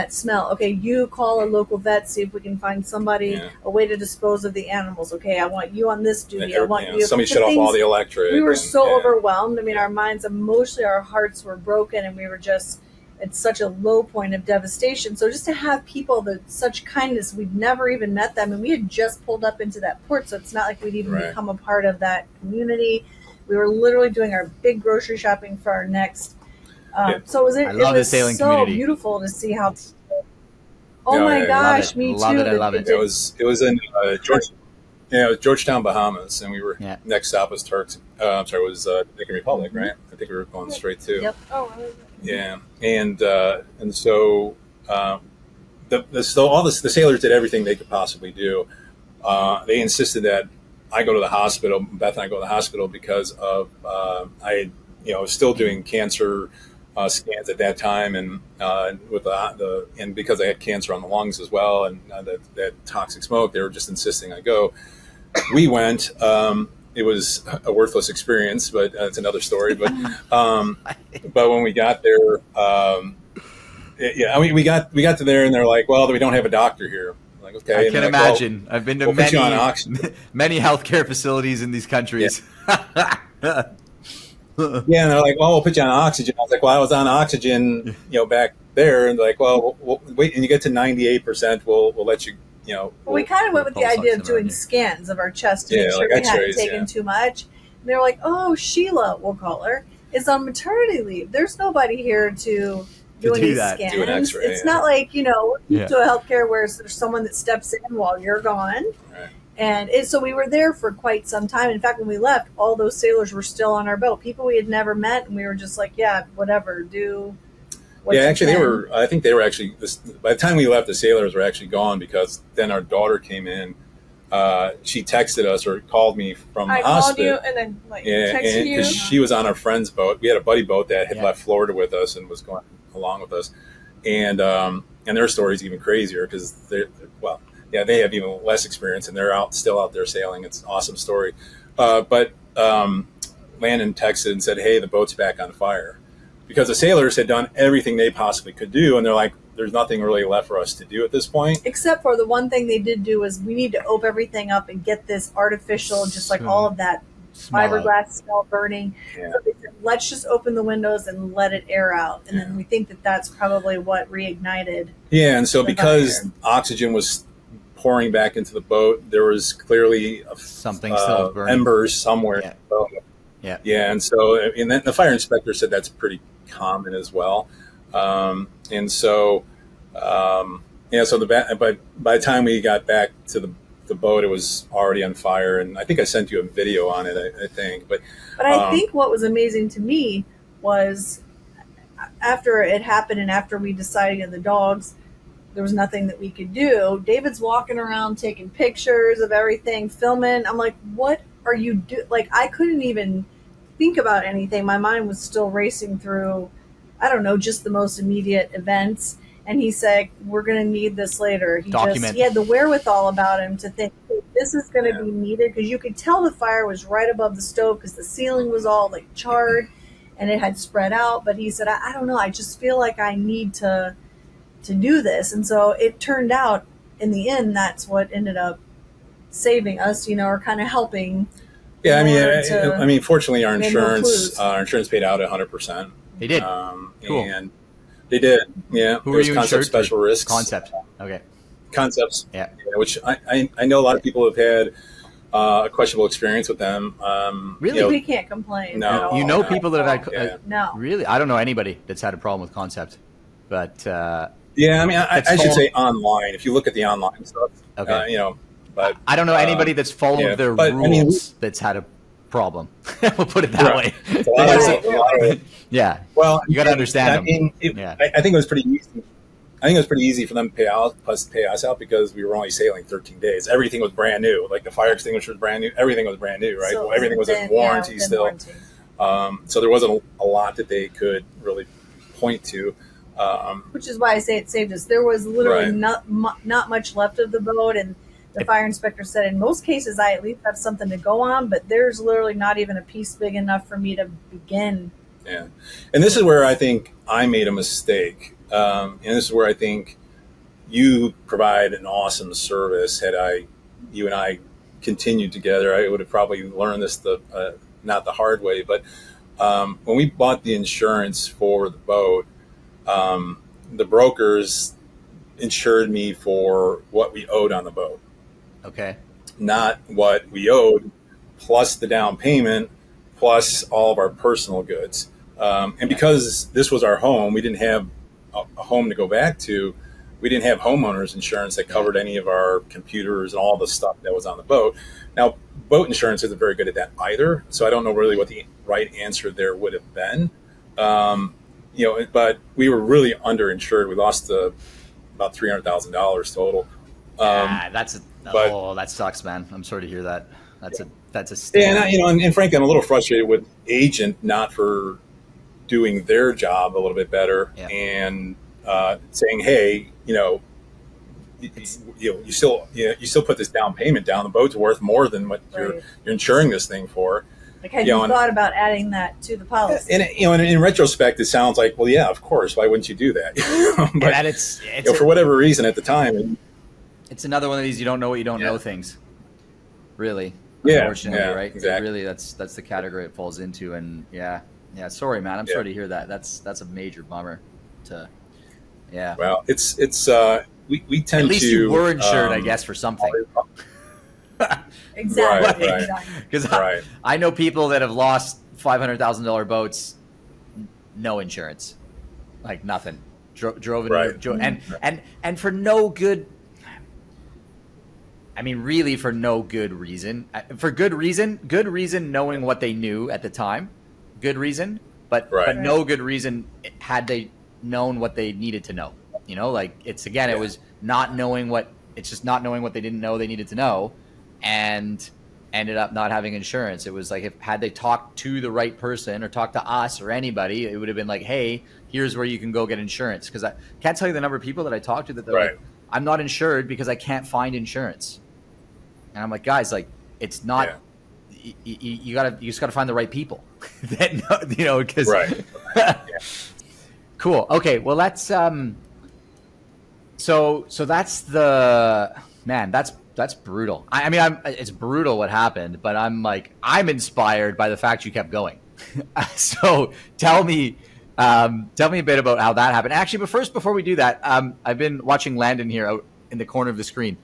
smell. Okay, you call a local vet, see if we can find somebody a way to dispose of the animals. Okay, I want you on this duty. I want you." Somebody shut off all the electric. We were so overwhelmed. I mean, our minds, emotionally, our hearts were broken, and we were just at such a low point of devastation. So just to have people that such kindness, we'd never even met them, and we had just pulled up into that port, so it's not like we'd even become a part of that community. We were literally doing our big grocery shopping for our next. So it was so community. Beautiful to see how. Oh my gosh, me too. I love it. It was in Georgetown, Bahamas, and we were next stop was Dominican Republic, right? I think we were going straight to. Yep. Oh. Yeah, and so the sailors did everything they could possibly do. They insisted that I go to the hospital. Beth and I go to the hospital because of I was still doing cancer scans at that time, and with and because I had cancer on the lungs as well, and that toxic smoke, they were just insisting I go. We went. It was a worthless experience, but it's another story. But but when we got there, we got to there, and they're like, "Well, we don't have a doctor here." I'm like, okay, I can imagine. I've been to many healthcare facilities in these countries. Yeah, and they're like, "Well, we'll put you on oxygen." I was like, "Well, I was on oxygen, back there." And they're like, "Well, we'll wait, and you get to 98%, we'll let you." Well, we kind of went with the idea of doing scans of our chest to make sure we hadn't taken too much. And they were like, "Oh, Sheila, we'll call her, is on maternity leave. There's nobody here to do any scans. Do an X-ray, it's not like, to a healthcare where there's someone that steps in while you're gone." Right. And so we were there for quite some time. In fact, when we left, all those sailors were still on our boat. People we had never met, and we were just like, "Yeah, whatever, do." Actually, I think they were actually, by the time we left, the sailors were actually gone, because then our daughter came in. She texted us or called me from the hospital. I called you and then texted you. Because she was on our friend's boat. We had a buddy boat that had left Florida with us and was going along with us. And their story's even crazier, because they have even less experience, and they're still out there sailing. It's an awesome story. But Landon texted and said, "Hey, the boat's back on fire." Because the sailors had done everything they possibly could do, and they're like, "There's nothing really left for us to do at this point." Except for the one thing they did do is we need to open everything up and get this artificial, just like all of that fiberglass smell burning. Yeah. So they said, "Let's just open the windows and let it air out." And then we think that that's probably what reignited. Yeah, and so because oxygen was pouring back into the boat, there was clearly something still burning. Embers somewhere. Yeah, and so and then the fire inspector said that's pretty common as well. And so, but by the time we got back to the boat, it was already on fire. And I think I sent you a video on it, I think. But I think what was amazing to me was after it happened and after we decided the dogs, there was nothing that we could do. David's walking around taking pictures of everything, filming. I'm like, "What are you doing?" Like, I couldn't even think about anything. My mind was still racing through, I don't know, just the most immediate events. And he said, "We're going to need this later." He had the wherewithal about him to think, "Hey, this is going to be needed," because you could tell the fire was right above the stove, because the ceiling was all like charred and it had spread out. But he said, I don't know, I just feel like I need to do this." And so it turned out in the end, that's what ended up saving us, or kind of helping. Yeah, I mean, fortunately, our insurance paid out 100%. They did. Cool. And they did. Yeah. Who were you Concept insured? Special Risks. Concept. Okay. Concepts. Yeah. Which I know a lot of people have had a questionable experience with them. Really, we can't complain. No, people that have had. No. Really, I don't know anybody that's had a problem with Concept, but. Yeah, I mean, I should say online. If you look at the online stuff, okay. But I don't know anybody that's followed their rules that's had a problem. We'll put it that way. It's a lot of Yeah. Well, you got to understand them. I think it was pretty easy. I think it was pretty easy for them to pay us out because we were only sailing 13 days. Everything was brand new. Like the fire extinguisher was brand new. Everything was brand new, right? So everything was in warranty still. Warranty. So there wasn't a lot that they could really point to. Which is why I say it saved us. There was literally Right. not much left of the boat, and the fire inspector said in most cases I at least have something to go on, but there's literally not even a piece big enough for me to begin. Yeah. And this is where I think I made a mistake. And this is where I think you provide an awesome service. Had you and I continued together, I would have probably learned this not the hard way. But when we bought the insurance for the boat, the brokers insured me for what we owed on the boat. Okay. Not what we owed, plus the down payment, plus all of our personal goods. And because this was our home, we didn't have a home to go back to. We didn't have homeowners insurance that covered any of our computers and all the stuff that was on the boat. Now, boat insurance isn't very good at that either, so I don't know really what the right answer there would have been. But we were really underinsured. We lost about $300,000 total. That sucks, man. I'm sorry to hear that. That's a sting. Yeah, and frankly, I'm a little frustrated with agent not for doing their job a little bit better and saying, hey, you still put this down payment down. The boat's worth more than what you're insuring this thing for. Like, had you thought about adding that to the policy? And in retrospect, it sounds like, well, yeah, of course. Why wouldn't you do that? But it's for whatever reason at the time, it's another one of these you don't know what you don't know things. Really, yeah, unfortunately, right? Exactly. Really, that's the category it falls into, and yeah. Sorry, man. I'm sorry to hear that. That's a major bummer. Well, it's we tend to. At least you were insured, I guess, for something. Exactly. Right. Because I know people that have lost $500,000 boats, no insurance, like nothing. Drove and for no good. I mean, really, for no good reason. For good reason, knowing what they knew at the time, good reason, but no good reason had they known what they needed to know. It was not knowing what they didn't know they needed to know, and ended up not having insurance. It was like, had they talked to the right person or talked to us or anybody, it would have been like, hey, here's where you can go get insurance. Because I can't tell you the number of people that I talked to that they're like, I'm not insured because I can't find insurance. And I'm like, guys, like, it's not. Yeah. You just gotta find the right people. Because Cool. Okay. Well, that's So that's the man. That's brutal. I mean, it's brutal what happened, but I'm inspired by the fact you kept going. So tell me a bit about how that happened. Actually, but first, before we do that, I've been watching Landon here out in the corner of the screen.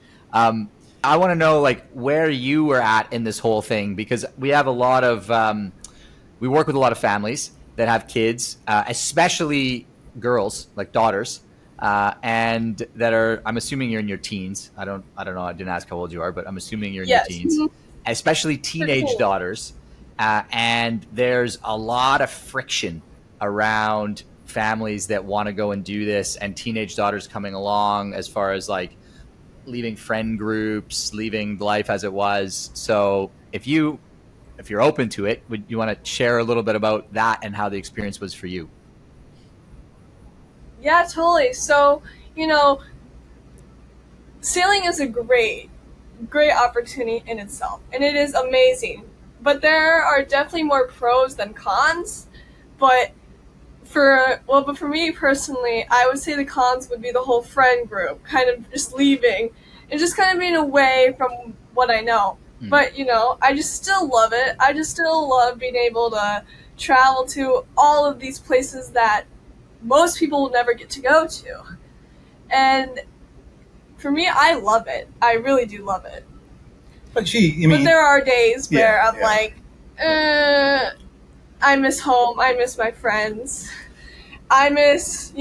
I want to know where you were at in this whole thing, because we have a lot of we work with a lot of families that have kids, especially girls, like daughters, and that are. I'm assuming you're in your teens. I don't know. I didn't ask how old you are, but I'm assuming you're in your teens, especially teenage daughters. And there's a lot of friction around families that want to go and do this, and teenage daughters coming along as far as leaving friend groups, leaving life as it was. So if you're open to it, would you want to share a little bit about that and how the experience was for you? Yeah, totally. So, sailing is a great opportunity in itself, and it is amazing. But there are definitely more pros than cons. But for me personally, I would say the cons would be the whole friend group, kind of just leaving and just kind of being away from what I know. But, I just still love it. I just still love being able to travel to all of these places that most people will never get to go to. And for me, I love it. I really do love it. But but there are days where I'm like, I miss home. I miss my friends. I miss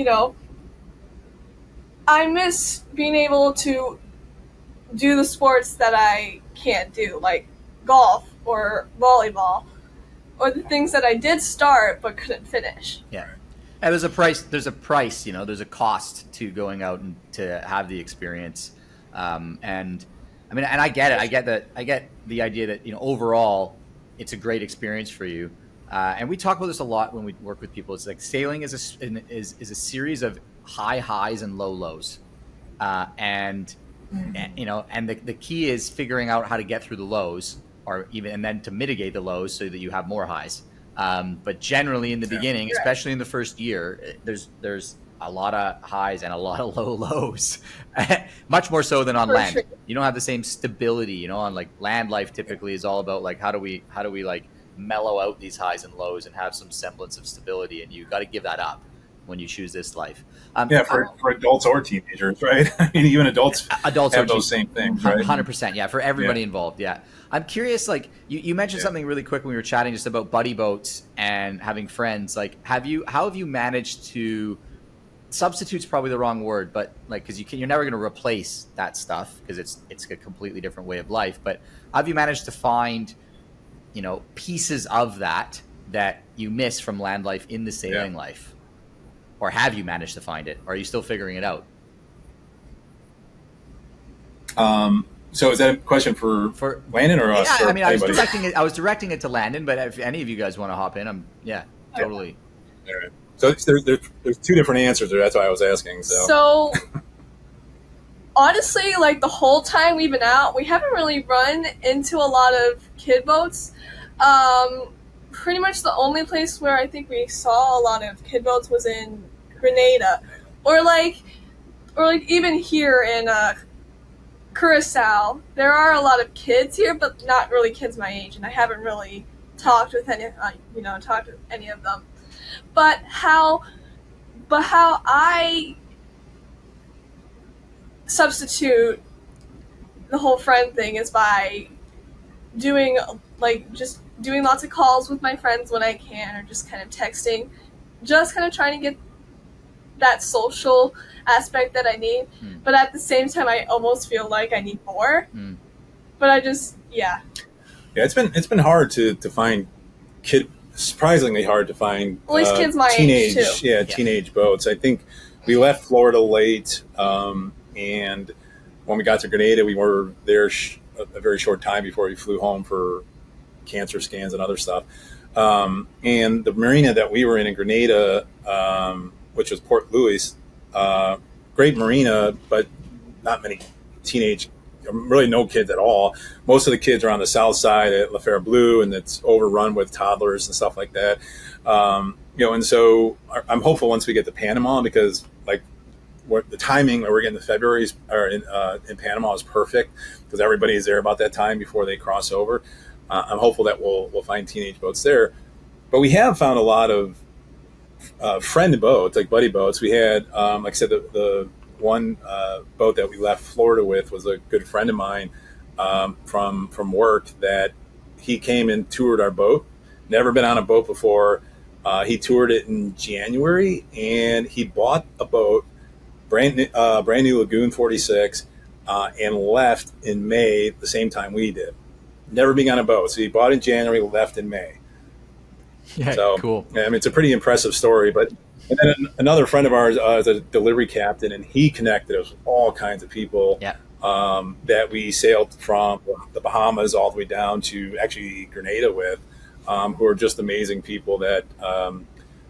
being able to do the sports that I can't do, like golf or volleyball, or the things that I did start but couldn't finish. Yeah. And there's a price, there's a cost to going out and to have the experience. And I mean, and I get it. I get the idea that, overall it's a great experience for you. And we talk about this a lot when we work with people. It's like sailing is a series of high highs and low lows. And the key is figuring out how to get through the lows, and then to mitigate the lows so that you have more highs. But generally in the beginning, especially in the first year, there's a lot of highs and a lot of low lows, much more so than on land. Sure. You don't have the same stability, on like land life typically is all about like, how do we like mellow out these highs and lows and have some semblance of stability. And you got to give that up when you choose this life. For adults or teenagers, right? I mean, even adults have those same things, right? 100%. Yeah. For everybody involved. Yeah. I'm curious, like you mentioned something really quick when we were chatting just about buddy boats and having friends. Like, how have you managed to, substitute's probably the wrong word, but like, cause you're never going to replace that stuff because it's a completely different way of life. But how have you managed to find, pieces of that you miss from land life in the sailing life? Or have you managed to find it? Or are you still figuring it out? So is that a question for Landon or us? Yeah, or I mean, I was directing it to Landon, but if any of you guys want to hop in, totally. All right. So there's two different answers there. That's why I was asking. So honestly, like the whole time we've been out, we haven't really run into a lot of kid boats. Pretty much the only place where I think we saw a lot of kid boats was in Grenada, or like even here in Curacao. There are a lot of kids here, but not really kids my age, and I haven't really talked with any of them. But how I substitute the whole friend thing is by doing lots of calls with my friends when I can, or just kind of texting, just kind of trying to get that social aspect that I need. But at the same time, I almost feel like I need more. But I just, it's been hard to find surprisingly hard to find at least kids my teenage age too. Teenage boats. I think we left Florida late, and when we got to Grenada, we were there a very short time before we flew home for cancer scans and other stuff. And the marina that we were in Grenada, which was Port Louis, great marina, but not many teenage, really no kids at all. Most of the kids are on the south side at La Fère Bleue, and it's overrun with toddlers and stuff like that. And so I'm hopeful once we get to Panama, because like the timing that we're getting to February in Panama is perfect, because everybody's there about that time before they cross over. I'm hopeful that we'll find teenage boats there. But we have found a lot of friend boats, like buddy boats. We had, like I said, the one boat that we left Florida with was a good friend of mine from work, that he came and toured our boat. Never been on a boat before. He toured it in January, and he bought a boat, brand new Lagoon 46, and left in May the same time we did. Never being on a boat. So he bought in January, left in May. Yeah, so cool. I mean, it's a pretty impressive story. But and then another friend of ours is a delivery captain, and he connected us with all kinds of people that we sailed from the Bahamas all the way down to actually Grenada with, who are just amazing people that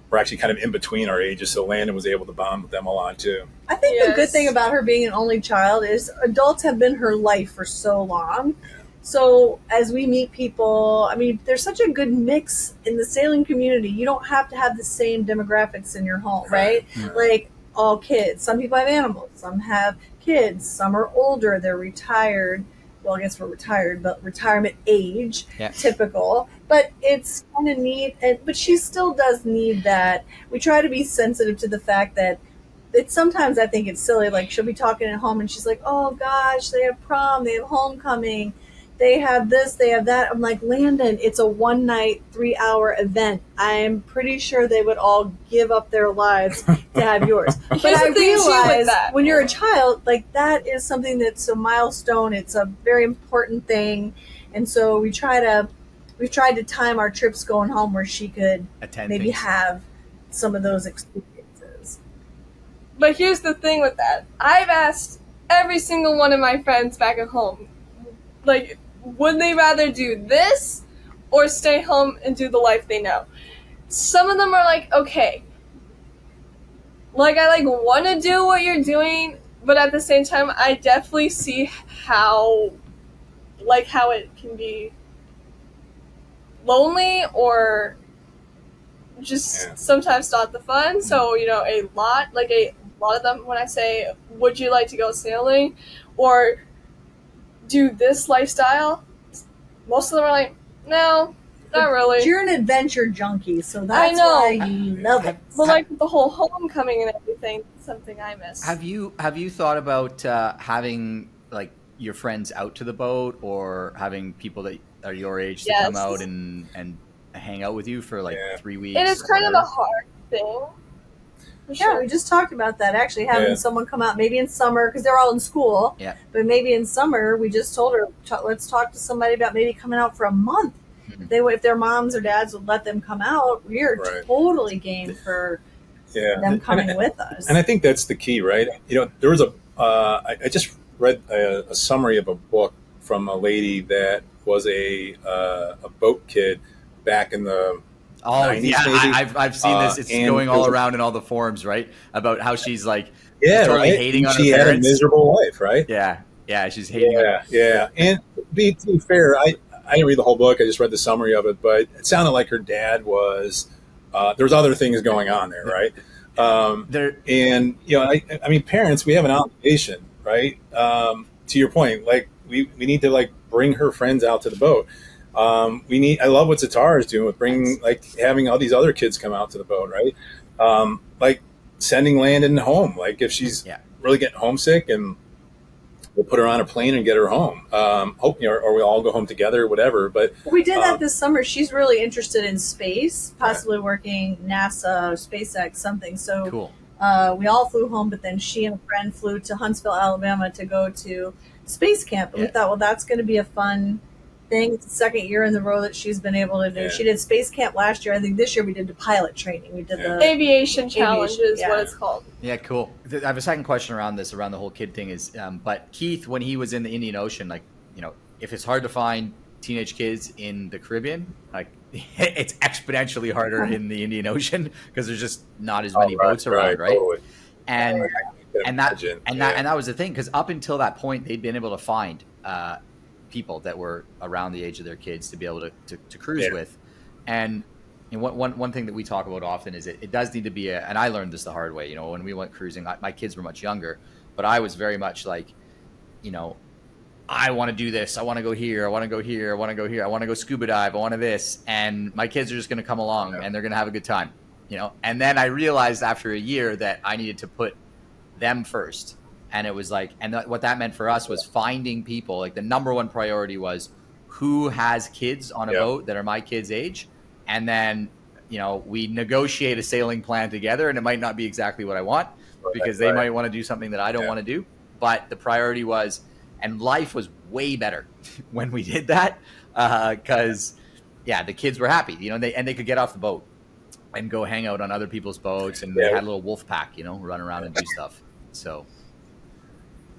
were actually kind of in between our ages. So Landon was able to bond with them a lot too. I think the good thing about her being an only child is adults have been her life for so long. So as we meet people, I mean, there's such a good mix in the sailing community. You don't have to have the same demographics in your home, right? Like all kids. Some people have animals. Some have kids. Some are older. They're retired. Well, I guess we're retired, but retirement age, typical. But it's kind of neat. But she still does need that. We try to be sensitive to the fact that sometimes I think it's silly. Like she'll be talking at home and she's like, oh gosh, they have prom, they have homecoming. They have this, they have that. I'm like, Landon, it's a 1 night, 3-hour event. I'm pretty sure they would all give up their lives to have yours. But I realize when you're a child, like that is something that's a milestone. It's a very important thing. And so we try to we've tried to time our trips going home where she could Attend maybe things. have some of those experiences. But here's the thing with that. I've asked every single one of my friends back at home, like, would they rather do this or stay home and do the life they know? Some of them are like, okay, like, I like want to do what you're doing, but at the same time, I definitely see how it can be lonely or just sometimes not the fun. So, a lot of them, when I say, would you like to go sailing or do this lifestyle, most of them are like, no, not really. You're an adventure junkie, so that's I know. why you love it. But like the whole homecoming and everything, something I miss. Have you thought about having like your friends out to the boat, or having people that are your age to come out and hang out with you for like 3 weeks? It is kind of a hard thing. Yeah, we just talked about that. Actually, having someone come out maybe in summer because they're all in school. Yeah. But maybe in summer, we just told her, let's talk to somebody about maybe coming out for a month. If their moms or dads would let them come out, we're totally game for them coming with us. And I think that's the key, right? There was I just read a summary of a book from a lady that was a boat kid back in the 90s, yeah, maybe. I've seen this. It's going all around in all the forums, right? About how she's like totally hating on her parents. She had a miserable life, right? Yeah, she's hating. Yeah. And to be fair, I didn't read the whole book. I just read the summary of it, but it sounded like her dad was. There was other things going on there, right? And I mean, parents, we have an obligation, right? To your point, like we need to like bring her friends out to the boat. I love what Zatar is doing with bringing, like, having all these other kids come out to the boat, right? Like sending Landon home, like if she's really getting homesick, and we'll put her on a plane and get her home. Or we all go home together, whatever. But we did that this summer. She's really interested in space, possibly working NASA, SpaceX, something. So cool. We all flew home, but then she and a friend flew to Huntsville, Alabama to go to space camp. And we thought, well, that's going to be a fun thing. It's the second year in the row that she's been able to do. She did space camp last year. I think this year we did the pilot training. We did the aviation challenge is what it's called. Yeah, cool. I have a second question around this, around the whole kid thing is, but Keith, when he was in the Indian Ocean, like, if it's hard to find teenage kids in the Caribbean, like it's exponentially harder in the Indian Ocean because there's just not as many boats around, right? Totally. And that was the thing, because up until that point, they'd been able to find people that were around the age of their kids to be able to cruise with. And one thing that we talk about often is it does need to be and I learned this the hard way, when we went cruising, my kids were much younger, but I was very much like, I want to do this. I want to go here. I want to go here. I want to go here. I want to go scuba dive. I want to this. And my kids are just going to come along and they're going to have a good time, And then I realized after a year that I needed to put them first. And it was like, what that meant for us was finding people. Like the number one priority was who has kids on a boat that are my kids' age. And then, we negotiate a sailing plan together, and it might not be exactly what I want because they might want to do something that I don't want to do. But the priority was, and life was way better when we did that because, the kids were happy, they could get off the boat and go hang out on other people's boats, and they had a little wolf pack, run around and do stuff. So.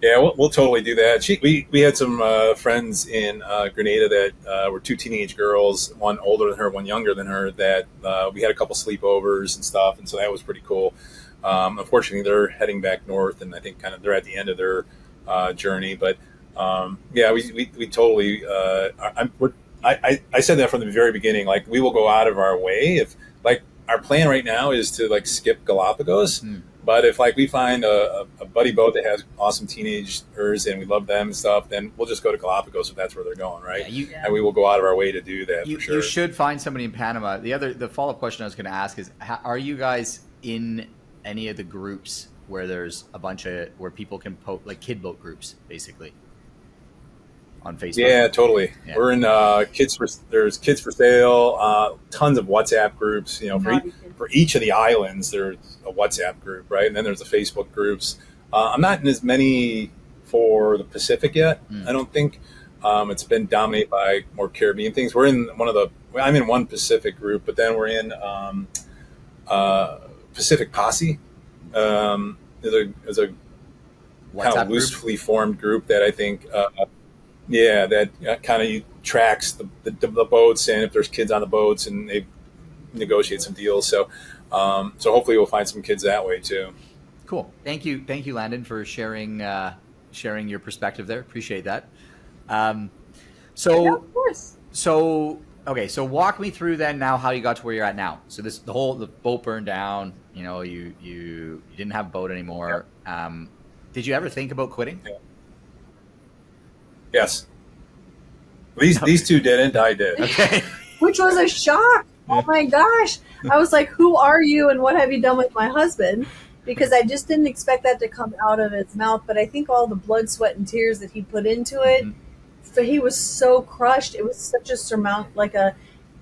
Yeah, we'll totally do that. We had some friends in Grenada that were two teenage girls, one older than her, one younger than her, that we had a couple sleepovers and stuff, and so that was pretty cool. Unfortunately, they're heading back north, and I think kind of they're at the end of their journey. But we totally. I said that from the very beginning. Like, we will go out of our way if, like, our plan right now is to like skip Galapagos. But if like we find a buddy boat that has awesome teenagers and we love them and stuff, then we'll just go to Galapagos if that's where they're going, right? And we will go out of our way to do that. For sure. You should find somebody in Panama. The follow-up question I was going to ask is, are you guys in any of the groups where there's a bunch of where people can post, like kid boat groups, basically, on Facebook? Yeah, totally. Yeah. We're in there's Kids for Sale, tons of WhatsApp groups. For each of the islands, there's a WhatsApp group, right? And then there's the Facebook groups. I'm not in as many for the Pacific yet, I don't think. It's been dominated by more Caribbean things. I'm in one Pacific group, but then we're in Pacific Posse. There's a kind of loosely formed group that I think, that kind of tracks the boats, and if there's kids on the boats, and they negotiate some deals. So hopefully we'll find some kids that way too. Cool. Thank you, Landon, for sharing your perspective there. Appreciate that. Yeah, of course. Okay, so walk me through then now how you got to where you're at now. So the boat burned down. You didn't have a boat anymore. Yeah. Did you ever think about quitting? Yeah. Yes. These two didn't. I did. Okay. Which was a shock. Oh my gosh. I was like, who are you and what have you done with my husband? Because I just didn't expect that to come out of his mouth. But I think all the blood, sweat, and tears that he put into it, so he was so crushed. It was such a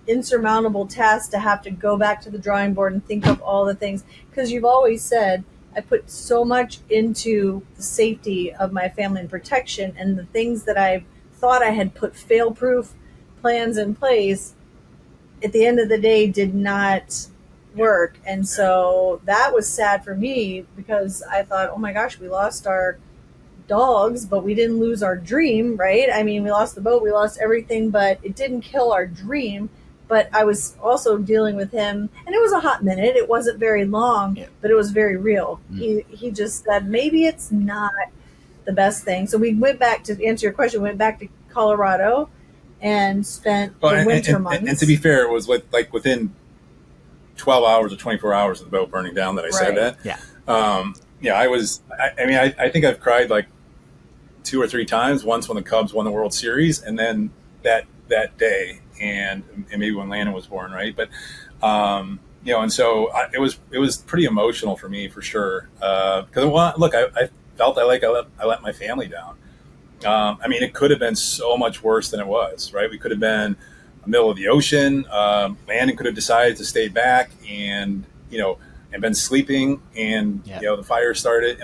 insurmountable task to have to go back to the drawing board and think of all the things. Because you've always said, I put so much into the safety of my family and protection, and the things that I thought I had put fail-proof plans in place, at the end of the day, did not work. And so that was sad for me, because I thought, oh my gosh, we lost our dogs, but we didn't lose our dream, right? I mean, we lost the boat, we lost everything, but it didn't kill our dream. But I was also dealing with him, and it was a hot minute. It wasn't very long, but it was very real. He just said, maybe it's not the best thing. So we went back, to answer your question, went back to Colorado and spent the winter months. And to be fair, it was within 12 hours or 24 hours of the boat burning down that I said that. Yeah. I think I've cried like 2 or 3 times. Once when the Cubs won the World Series, and then that day, and maybe when Landon was born, right? But and so it was pretty emotional for me, for sure. Because I felt like I let my family down. It could have been so much worse than it was, right? We could have been in the middle of the ocean. Landon could have decided to stay back and been sleeping, and the fire started.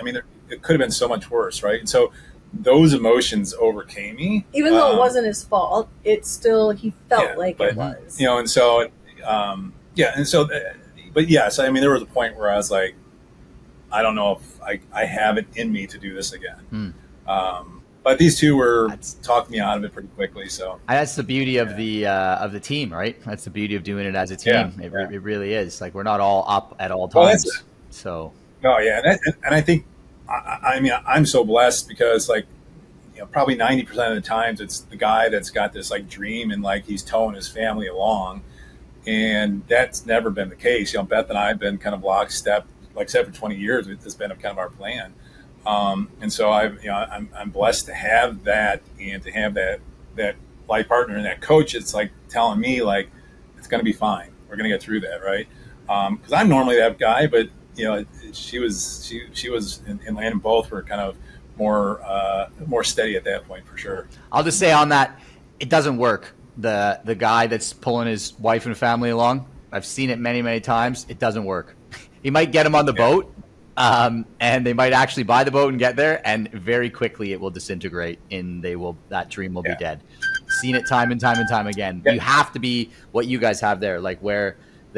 It could have been so much worse, right? And so those emotions overcame me. Even though it wasn't his fault, it still, he felt it was. But yes, there was a point where I was like, I don't know if I have it in me to do this again. But these two were talking me out of it pretty quickly. So that's the beauty of the team, right? That's the beauty of doing it as a team. It really is. Like, we're not all up at all times. And I think, I'm so blessed, because probably 90% of the times it's the guy that's got this dream, and he's towing his family along, and that's never been the case. Beth and I have been kind of lockstep, like I said, for 20 years. It's been kind of our plan. And so I'm blessed to have that, and to have that life partner and that coach. It's telling me it's going to be fine. We're going to get through that. Right. Cause I'm normally that guy, but she was and Landon both were kind of more steady at that point, for sure. I'll just say on that, it doesn't work. The guy that's pulling his wife and family along, I've seen it many, many times. It doesn't work. He might get them on the boat, and they might actually buy the boat and get there, and very quickly it will disintegrate, and that dream will be dead. Seen it time and time and time again. You have to be what you guys have there,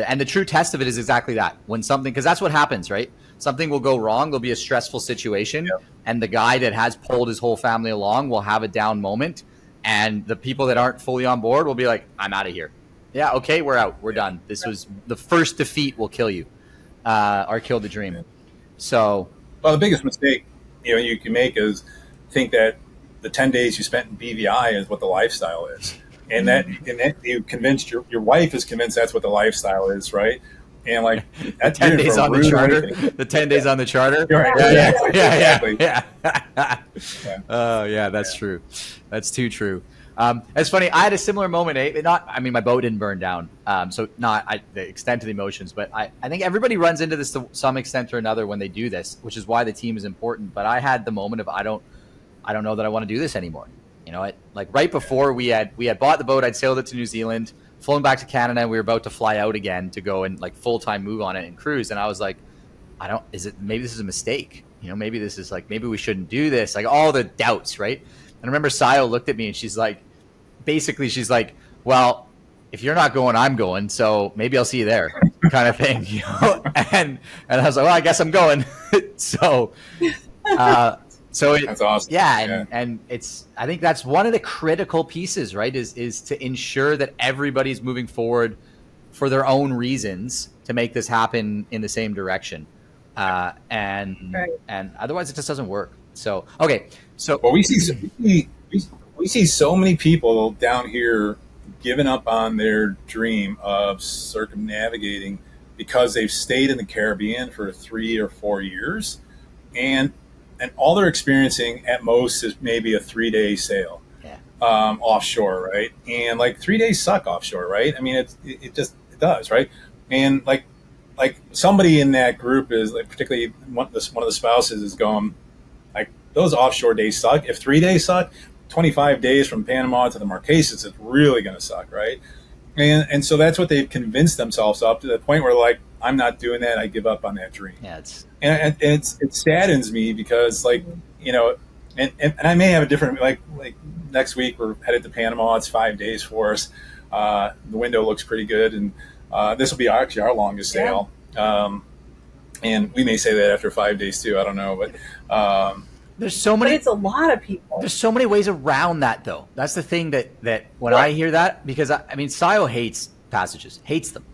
and the true test of it is exactly that. When something, because that's what happens, right? Something will go wrong. There'll be a stressful situation, and the guy that has pulled his whole family along will have a down moment, and the people that aren't fully on board will be like, I'm out of here. Yeah, okay, we're out. We're done. This was the first defeat will kill you, or kill the dream. So, the biggest mistake you can make is think that the 10 days you spent in BVI is what the lifestyle is. And that you convinced your wife is convinced that's what the lifestyle is, right? And that's 10 days on the charter. The 10 days on the charter. Yeah. Oh yeah, that's true. That's too true. It's funny. I had a similar moment. My boat didn't burn down. So not the extent of the emotions, but I think everybody runs into this to some extent or another when they do this, which is why the team is important. But I had the moment of I don't know that I want to do this anymore. Right before we had bought the boat, I'd sailed it to New Zealand, flown back to Canada, and we were about to fly out again to go and full-time move on it and cruise. And I was like, maybe this is a mistake. Maybe this is maybe we shouldn't do this. All the doubts, right? And I remember Sayo looked at me and she's like, well, if you're not going, I'm going. So maybe I'll see you there, kind of thing. And I was like, well, I guess I'm going. So That's awesome. Yeah, and I think that's one of the critical pieces, right? Is to ensure that everybody's moving forward for their own reasons to make this happen in the same direction, and otherwise it just doesn't work. So okay, well, we see so many people down here giving up on their dream of circumnavigating because they've stayed in the Caribbean for 3 or 4 years, and all they're experiencing at most is maybe a 3-day sail offshore, right? And like 3 days suck offshore, right? I mean, it does, right? And like somebody in that group is like, particularly one of the spouses is going like, those offshore days suck. If 3 days suck, 25 days from Panama to the Marquesas is really going to suck, right? And so that's what they've convinced themselves up to the point where like, I'm not doing that. I give up on that dream. Yeah, it saddens me because like, and I may have a different, like next week we're headed to Panama. It's 5 days for us. The window looks pretty good. And this will be actually our longest sail. And we may say that after 5 days too. I don't know, but there's so many. But it's a lot of people. There's so many ways around that, though. That's the thing that when I hear that, because I mean, Sayo hates passages, hates them,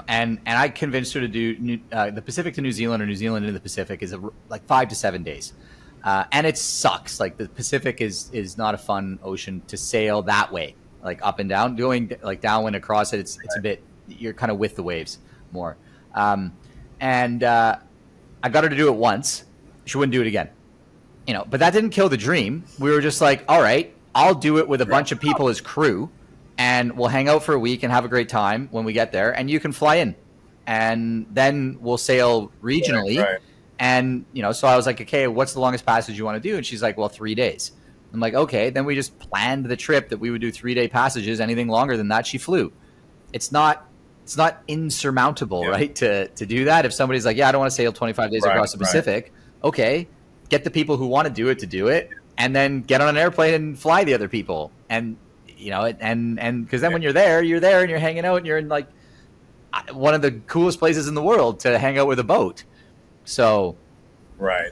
and I convinced her to do the Pacific to New Zealand or New Zealand into the Pacific is like 5 to 7 days, and it sucks. Like the Pacific is not a fun ocean to sail that way, like up and down. Going like downwind across it, it's a bit, you're kind of with the waves more. And I got her to do it once. She wouldn't do it again. But that didn't kill the dream. We were just like, all right, I'll do it with a bunch of people as crew, and we'll hang out for a week and have a great time when we get there, and you can fly in, and then we'll sail regionally. Right. And, so I was like, okay, what's the longest passage you want to do? And she's like, well, 3 days. I'm like, okay, then we just planned the trip that we would do 3-day passages. Anything longer than that, she flew. It's not insurmountable, right, to do that. If somebody's like, yeah, I don't want to sail 25 days across the Pacific, okay, get the people who want to do it, and then get on an airplane and fly the other people. And, and because then when you're there and you're hanging out and you're in like one of the coolest places in the world to hang out with a boat. So. Right.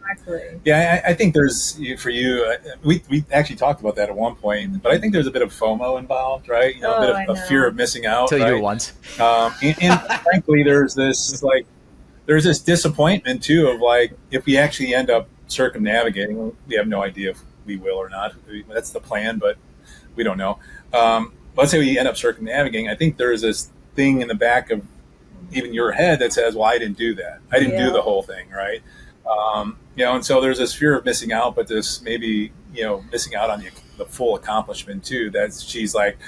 Exactly. Yeah, I think there's, for you, we actually talked about that at one point, but I think there's a bit of FOMO involved, right? A bit of a fear of missing out. Until right? you do it once. And frankly, there's this disappointment too of like, if we actually end up circumnavigating, we have no idea if we will or not. That's the plan, but we don't know. Let's say we end up circumnavigating. I think there's this thing in the back of even your head that says, well, I didn't do that. I didn't do the whole thing, right? And so there's this fear of missing out, but this maybe, missing out on the full accomplishment too. That she's like,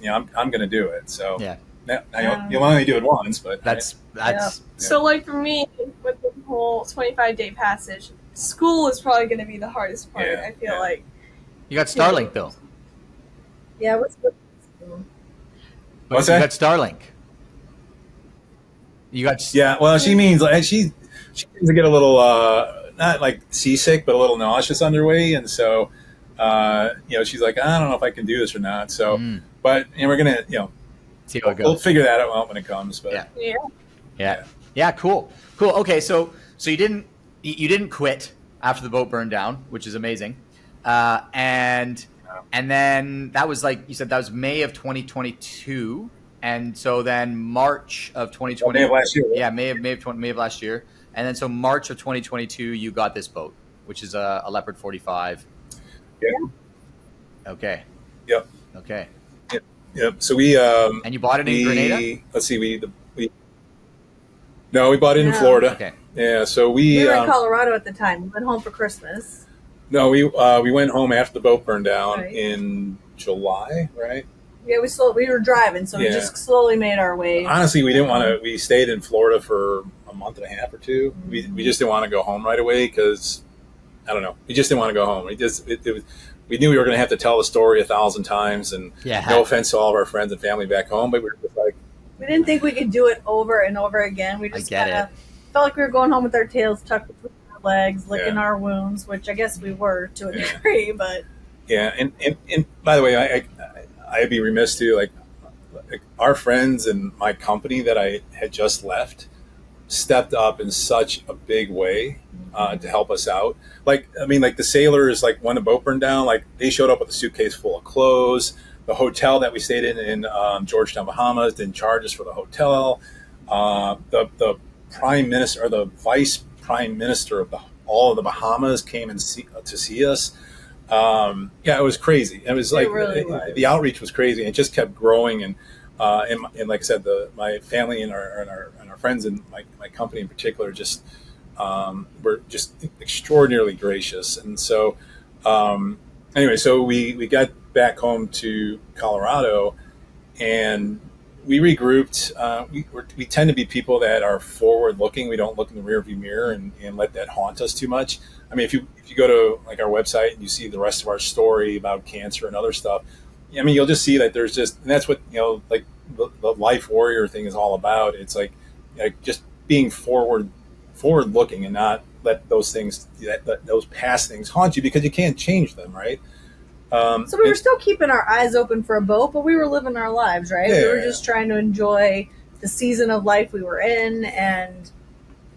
I'm going to do it. So you'll only do it once, but that's. So like for me, with the whole 25-day passage, school is probably going to be the hardest part. I feel like. You got Starlink though. Yeah, what's that? You got Starlink. You got. Yeah, well, she means like she tends to get a little not like seasick, but a little nauseous on their way, and so she's like, I don't know if I can do this or not. So, but we're gonna see how it goes. We'll figure that out when it comes. But yeah, cool. Okay, so you didn't quit after the boat burned down, which is amazing, and then that was like you said, that was May of 2022. And so then March of 2020, May of last year. Right? Yeah, May of last year. And then so March of 2022, you got this boat, which is a Leopard 45. Yeah. Okay. Yep. Okay. Yep. So we and you bought it in Grenada? Let's see, we bought it in Florida. Okay. Yeah. So we were in Colorado at the time. We went home for Christmas. No, we went home after the boat burned down in July, right? Yeah, we were driving, so we just slowly made our way. Honestly, we didn't want to. We stayed in Florida for a month and a half or two. We just didn't want to go home right away because I don't know. We just didn't want to go home. We knew we were going to have to tell the story 1,000 times, and no offense to all of our friends and family back home, but we were just like, we didn't think we could do it over and over again. We just kind of felt like we were going home with our tails tucked between our legs, licking our wounds, which I guess we were to a degree, but. Yeah, and by the way, I'd be remiss too. Like our friends and my company that I had just left stepped up in such a big way to help us out. Like, I mean, like the sailors, like when the boat burned down, like they showed up with a suitcase full of clothes. The hotel that we stayed in Georgetown, Bahamas, didn't charge us for the hotel. The prime minister or the vice prime minister of all of the Bahamas came to see us. Yeah, it was crazy. It was like really was. The outreach was crazy, and it just kept growing. And like I said, my family and our friends and my company in particular just were just extraordinarily gracious. And so anyway, so we got back home to Colorado, and we regrouped. We tend to be people that are forward looking. We don't look in the rearview mirror and let that haunt us too much. I mean, if you go to like our website and you see the rest of our story about cancer and other stuff, I mean, you'll just see that there's just, and that's what, like the life warrior thing is all about. It's like just being forward looking and not let those things, those past things haunt you, because you can't change them, right? So we were still keeping our eyes open for a boat, but we were living our lives, right? Yeah. We were just trying to enjoy the season of life we were in and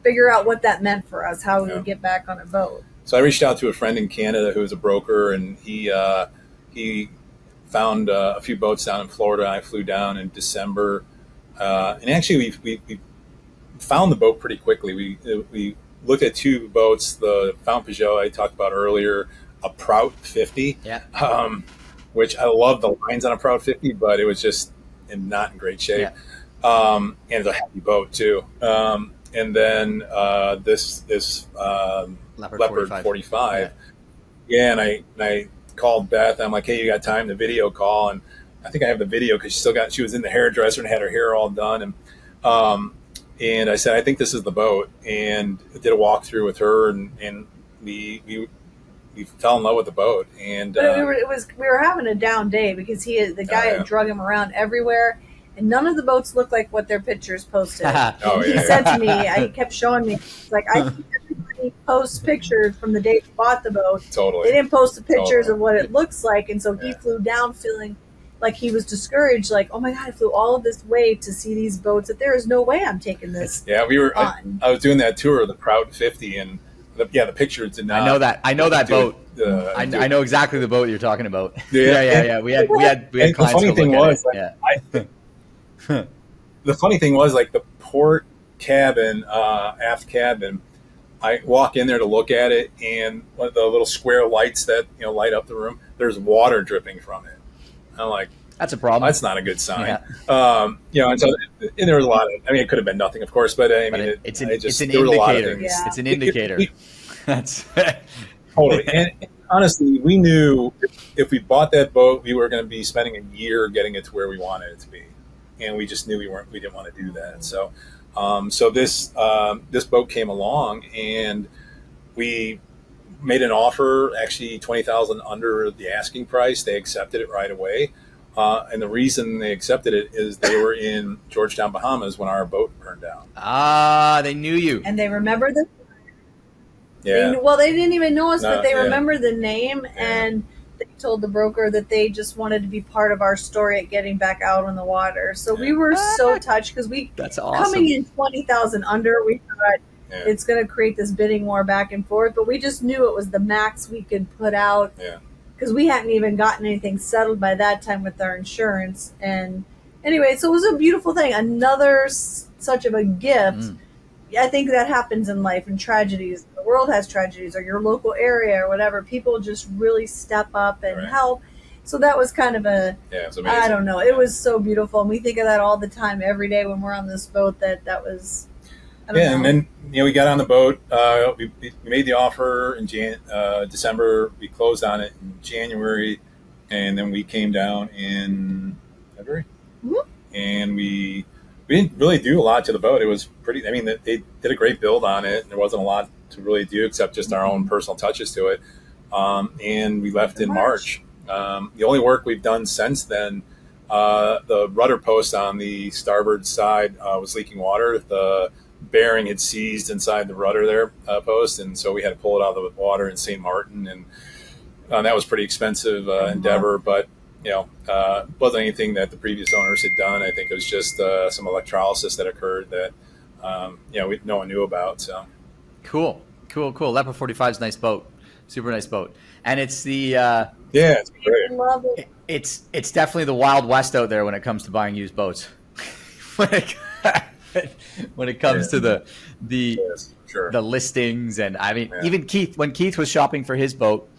figure out what that meant for us, how we would get back on a boat. So I reached out to a friend in Canada who was a broker, and he found a few boats down in Florida. I flew down in December, and actually we found the boat pretty quickly. We looked at two boats: the Fountain Peugeot I talked about earlier, a Prout 50, which I love the lines on a Prout 50, but it was just not in great shape. And it's a heavy boat too. And then this Leopard 45. Yeah, and I called Beth. I'm like, hey, you got time to video call? And I think I have the video because she was in the hairdresser and had her hair all done. And I said, I think this is the boat, and did a walkthrough with her, and we fell in love with the boat. And but we were having a down day because the guy had drug him around everywhere, and none of the boats looked like what their pictures posted. He said to me, I kept showing me, like, I see everybody posts pictures from the day he bought the boat. Totally. They didn't post the pictures of what it looks like, and so he flew down feeling like he was discouraged, like, oh my God, I flew all of this way to see these boats, that there is no way I'm taking this. Yeah, we were. I was doing that tour of the Prout 50, and the pictures did not. I know that boat. I know exactly the boat you're talking about. Yeah. We had and clients. The funny thing was, the funny thing was, like the port cabin, aft cabin. I walk in there to look at it, and one of the little square lights that light up the room, there's water dripping from it. I'm like, that's a problem. That's not a good sign. And so and there was a lot of. I mean, it could have been nothing, of course, but I mean, it's an indicator. It's an indicator. That's totally. And honestly, we knew if we bought that boat, we were going to be spending a year getting it to where we wanted it to be, and we just knew we didn't want to do that. So, this boat came along, and we made an offer, actually $20,000 under the asking price. They accepted it right away. And the reason they accepted it is they were in Georgetown, Bahamas when our boat burned down. They knew you. And they remembered the Yeah. they didn't even know us, but they remembered the name, and they told the broker that they just wanted to be part of our story at getting back out on the water. So we were so touched because that's awesome. Coming in 20,000 under, we thought it's going to create this bidding war back and forth, but we just knew it was the max we could put out because we hadn't even gotten anything settled by that time with our insurance. And anyway, so it was a beautiful thing. Another such of a gift. I think that happens in life, and tragedies. The world has tragedies, or your local area or whatever. People just really step up and help. So that was kind of it was amazing. I don't know. It was so beautiful. And we think of that all the time, every day when we're on this boat, that was... And then we got on the boat. We made the offer in December. We closed on it in January, and then we came down in February. And we didn't really do a lot to the boat. It was pretty. I mean, they did a great build on it, and there wasn't a lot to really do except just our own personal touches to it. And we left in March. The only work we've done since then, the rudder post on the starboard side was leaking water. The bearing had seized inside the rudder there post, and so we had to pull it out of the water in St. Martin, and that was pretty expensive endeavor, but wasn't anything that the previous owners had done. I think it was just some electrolysis that occurred that no one knew about. So Cool. Leopard 45 is a nice boat, super nice boat, and it's the it's great. Love it. it's definitely the Wild West out there when it comes to buying used boats. when it comes to the Yes, sure. the listings, and I mean, even when Keith was shopping for his boat,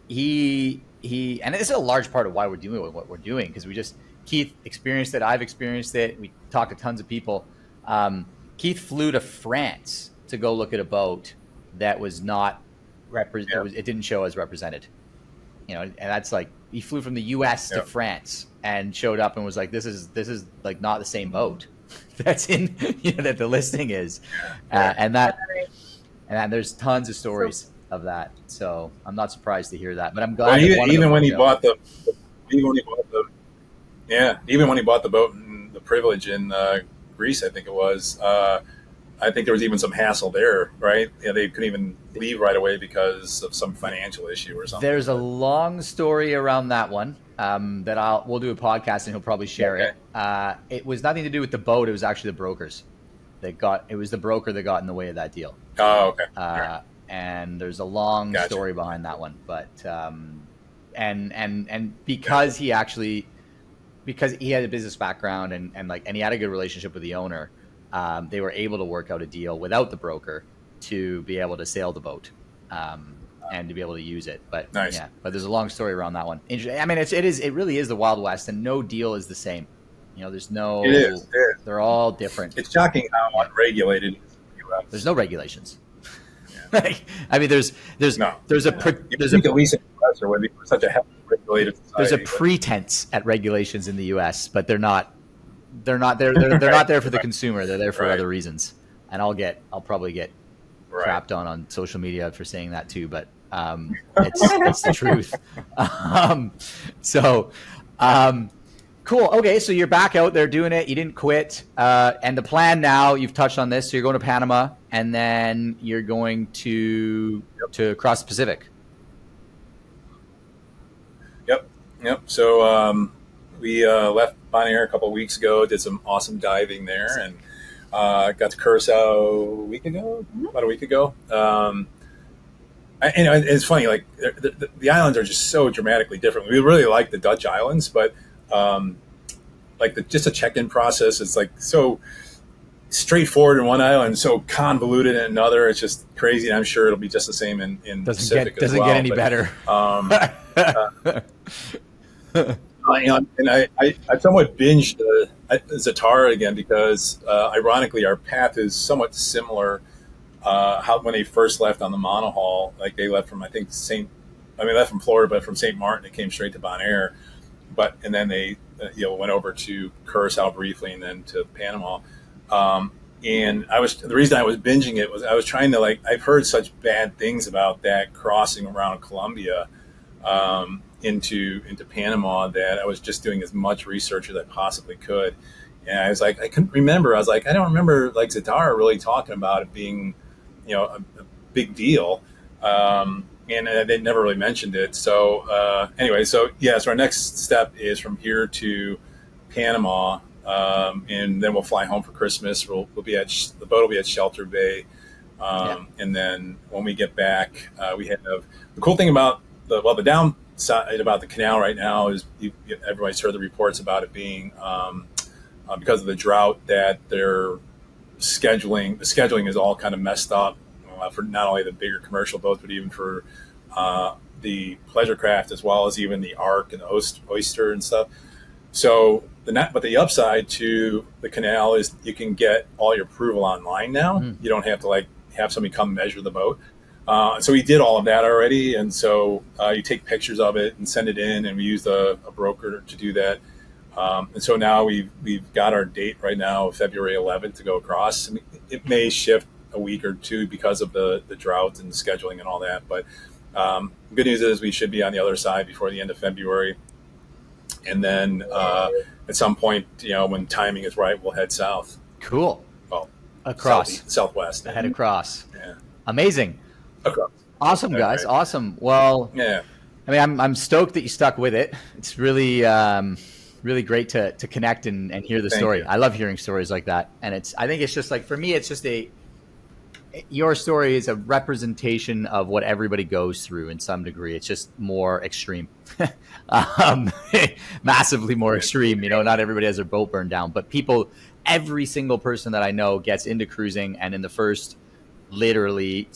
he and this is a large part of why we're doing what we're doing, because Keith experienced it, I've experienced it, we talked to tons of people. Keith flew to France to go look at a boat that was not it didn't show as represented, and that's like, he flew from the US to France and showed up and was like, this is like not the same boat that's in that the listing is, and there's tons of stories of that. So I'm not surprised to hear that, but I'm glad. Even when he bought the boat in the Privilege in Greece, I think it was. I think there was even some hassle there, right? They couldn't even leave right away because of some financial issue or something. There's a long story around that one that we'll do a podcast and he'll probably share it. It was nothing to do with the boat. It was actually the brokers it was the broker that got in the way of that deal. Oh, okay. And there's a long story behind that one, but and because he had a business background and he had a good relationship with the owner, they were able to work out a deal without the broker to be able to sail the boat and to be able to use it. But nice. But there's a long story around that one. I mean, it really is the Wild West, and no deal is the same. There's no. It is. They're all different. It's shocking how unregulated it is in the U.S. There's no regulations. I mean, there's no. There's a at least in the U.S. or we're such a heavily regulated society. There's a pretense at regulations in the U.S., but they're not. They're not there. They're not there for the consumer. They're there for other reasons. And I'll probably get crapped on social media for saying that too. But it's the truth. Cool. Okay, so you're back out there doing it. You didn't quit. And the plan now, you've touched on this. So you're going to Panama, and then you're going to cross the Pacific. Yep. So we left Bonaire a couple of weeks ago. Did some awesome diving there, and got to Curacao about a week ago. It's funny. Like the islands are just so dramatically different. We really like the Dutch islands, but just a check-in process is like so straightforward in one island, so convoluted in another. It's just crazy. And I'm sure it'll be just the same in Pacific as well. Doesn't get any better. I somewhat binged Zatara again because, ironically, our path is somewhat similar. When they first left on the monohull, like they left from left from Florida, but from St. Martin, it came straight to Bonaire. And then they went over to Curacao briefly, and then to Panama. And the reason I was binging it was I was trying to I've heard such bad things about that crossing around Colombia into Panama that I was just doing as much research as I possibly could. And I was like, I couldn't remember. I was like, I don't remember Zatara really talking about it being, a big deal. And they never really mentioned it. So anyway, so our next step is from here to Panama, and then we'll fly home for Christmas. The boat will be at Shelter Bay, and then when we get back, we have the cool thing about the downside about the canal right now is everybody's heard the reports about it being because of the drought that their scheduling. The scheduling is all kind of messed up for not only the bigger commercial boats, but even for the pleasure craft, as well as even the Ark and the Oyster and stuff. So but the upside to the canal is you can get all your approval online now. You don't have to have somebody come measure the boat. So we did all of that already, and so you take pictures of it and send it in, and we used a broker to do that. And so now we've got our date right now, February 11th, to go across. I mean, it may shift a week or two because of the drought and the scheduling and all that, but good news is we should be on the other side before the end of February. And then at some point, when timing is right, we'll head south. Cool. Well, across. Southwest. Head across. Yeah. Amazing. Across. Awesome, guys. Right. Awesome. Well, Yeah. I mean, I'm stoked that you stuck with it. It's really, really great to connect and hear the Thank story. you. I love hearing stories like that. And I think it's just like, for me, it's just your story is a representation of what everybody goes through in some degree. It's just more extreme, massively more extreme. Not everybody has their boat burned down, but every single person that I know gets into cruising, and in the first literally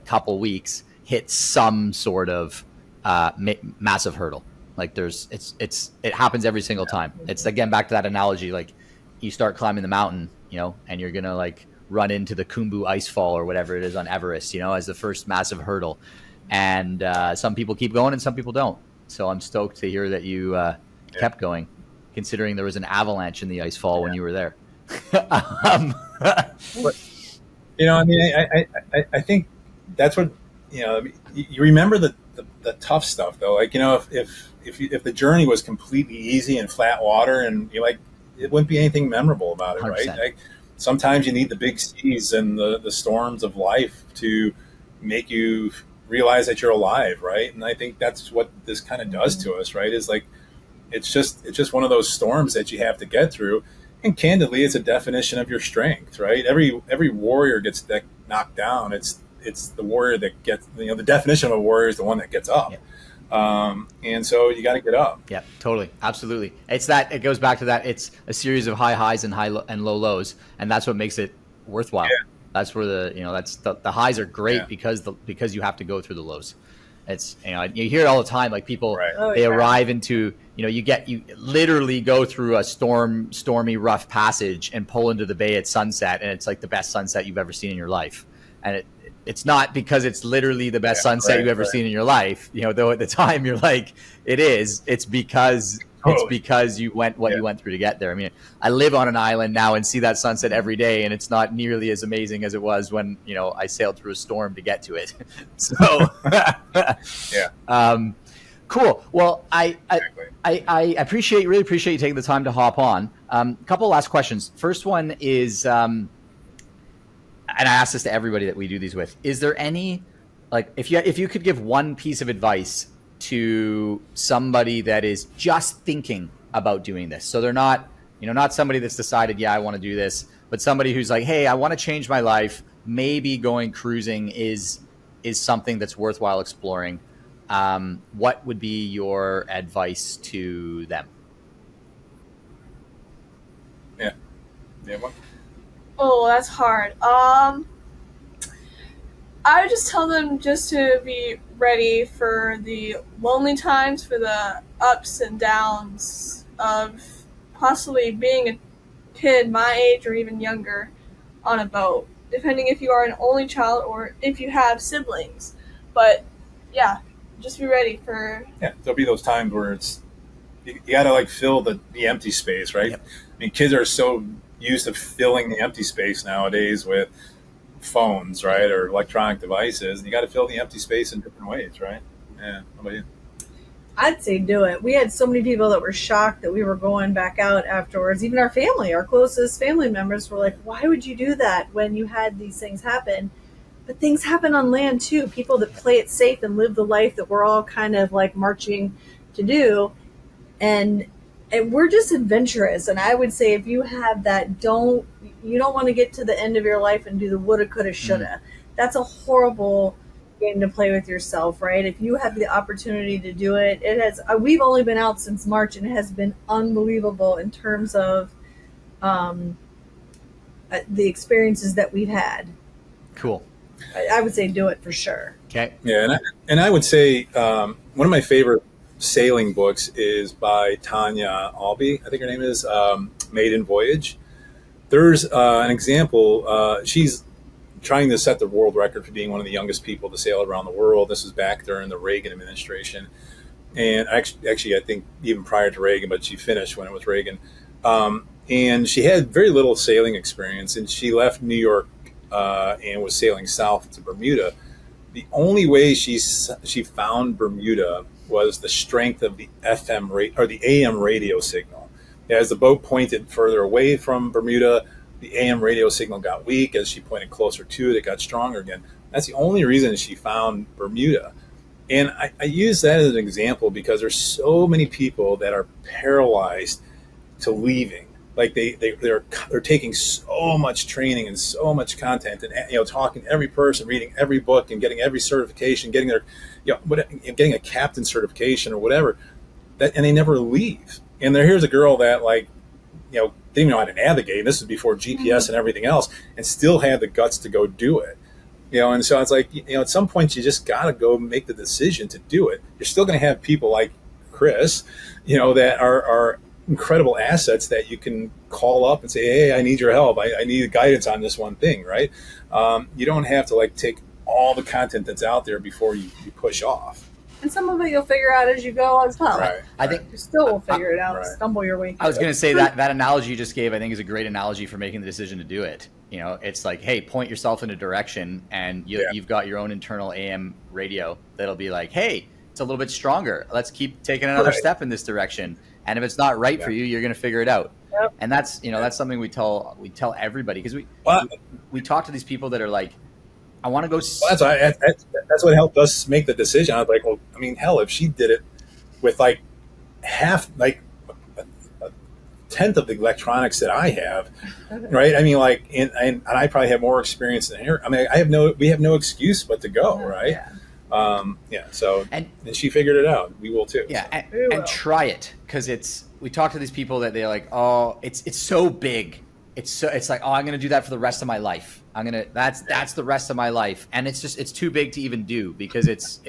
couple weeks hits some sort of massive hurdle. Like it happens every single time. It's again back to that analogy. Like you start climbing the mountain, and you're gonna like run into the Khumbu ice fall or whatever it is on Everest, as the first massive hurdle. And some people keep going and some people don't. So I'm stoked to hear that you kept going, considering there was an avalanche in the ice fall when you were there. I think that's what, you remember the tough stuff though. Like, if the journey was completely easy and flat water and it wouldn't be anything memorable about it, 100%. Right? Like, sometimes you need the big seas and the storms of life to make you realize that you're alive, right? And I think that's what this kind of does to us, right? Is like it's just one of those storms that you have to get through. And candidly, it's a definition of your strength, right? Every warrior gets knocked down. It's the warrior that gets, the definition of a warrior is the one that gets up. Yeah. And so you got to get up. Yeah, totally. Absolutely. It goes back to that. It's a series of high highs and low lows. And that's what makes it worthwhile. Yeah. That's where the highs are great because you have to go through the lows. It's, you hear it all the time. Like people, they arrive into, you literally go through a stormy, rough passage and pull into the bay at sunset. And it's like the best sunset you've ever seen in your life. And it's not because it's literally the best sunset you've ever seen in your life, though at the time you're like, it is. It's because you went you went through to get there. I mean, I live on an island now and see that sunset every day, and it's not nearly as amazing as it was when, I sailed through a storm to get to it. So, cool. Well, I really appreciate you taking the time to hop on. A couple last questions. First one is, and I ask this to everybody that we do these with, is there any, like, if you could give one piece of advice to somebody that is just thinking about doing this, so they're not, not somebody that's decided, I want to do this, but somebody who's like, hey, I want to change my life, maybe going cruising is something that's worthwhile exploring, what would be your advice to them? What? Oh, that's hard. I would just tell them just to be ready for the lonely times, for the ups and downs of possibly being a kid my age or even younger on a boat, depending if you are an only child or if you have siblings. But just be ready for... Yeah, there'll be those times where you gotta fill the empty space, right? Yep. I mean, kids are so used to filling the empty space nowadays with phones, right, or electronic devices, and you got to fill the empty space in different ways, right? Yeah. How about you? I'd say do it. We had so many people that were shocked that we were going back out afterwards. Even our family, our closest family members were like, why would you do that when you had these things happen? But things happen on land too. People that play it safe and live the life that we're all kind of like marching to do. And we're just adventurous. And I would say if you have that, you don't want to get to the end of your life and do the woulda, coulda, shoulda. That's a horrible game to play with yourself, right? If you have the opportunity to do it, we've only been out since March, and it has been unbelievable in terms of the experiences that we've had. Cool. I would say do it for sure. Okay. Yeah, and I would say one of my favorite sailing books is by Tanya Albee, I think her name is, Maiden Voyage. There's an example. She's trying to set the world record for being one of the youngest people to sail around the world. This was back during the Reagan administration. And actually, I think even prior to Reagan, but she finished when it was Reagan. And she had very little sailing experience, and she left New York and was sailing south to Bermuda. The only way she found Bermuda was the strength of the the AM radio signal. As the boat pointed further away from Bermuda, the AM radio signal got weak. As she pointed closer to it, it got stronger again. That's the only reason she found Bermuda. And I use that as an example because there's so many people that are paralyzed to leaving. Like they're taking so much training and so much content, and talking to every person, reading every book, and getting every certification, getting their getting a captain certification or whatever, and they never leave. And here's a girl that didn't even know how to navigate. This is before GPS and everything else, and still had the guts to go do it. And so it's like, at some point you just got to go make the decision to do it. You're still going to have people like Chris, that are incredible assets that you can call up and say, hey, I need your help. I need guidance on this one thing, right? You don't have to take all the content that's out there before you push off. And some of it you'll figure out as you go as well. Right. I think you still will figure it out, right. Stumble your way through I was going to say that analogy you just gave, I think, is a great analogy for making the decision to do it. It's like, hey, point yourself in a direction, and you've got your own internal AM radio that'll be like, hey, it's a little bit stronger. Let's keep taking another step in this direction. And if it's not right for you, you're going to figure it out. Yep. And that's that's something we tell everybody, because we talk to these people that are like, I want to go. Well, that's what helped us make the decision. I was like, well, I mean, hell, if she did it with half, a tenth of the electronics that I have, right? I mean, and I probably have more experience than her. I mean, we have no excuse but to go, right? Yeah. So and she figured it out. We will too. Yeah, so. and try it, because we talk to these people that they're like, oh, it's so big. It's like, oh, I'm going to do that for the rest of my life. That's the rest of my life. And it's too big to even do, because it's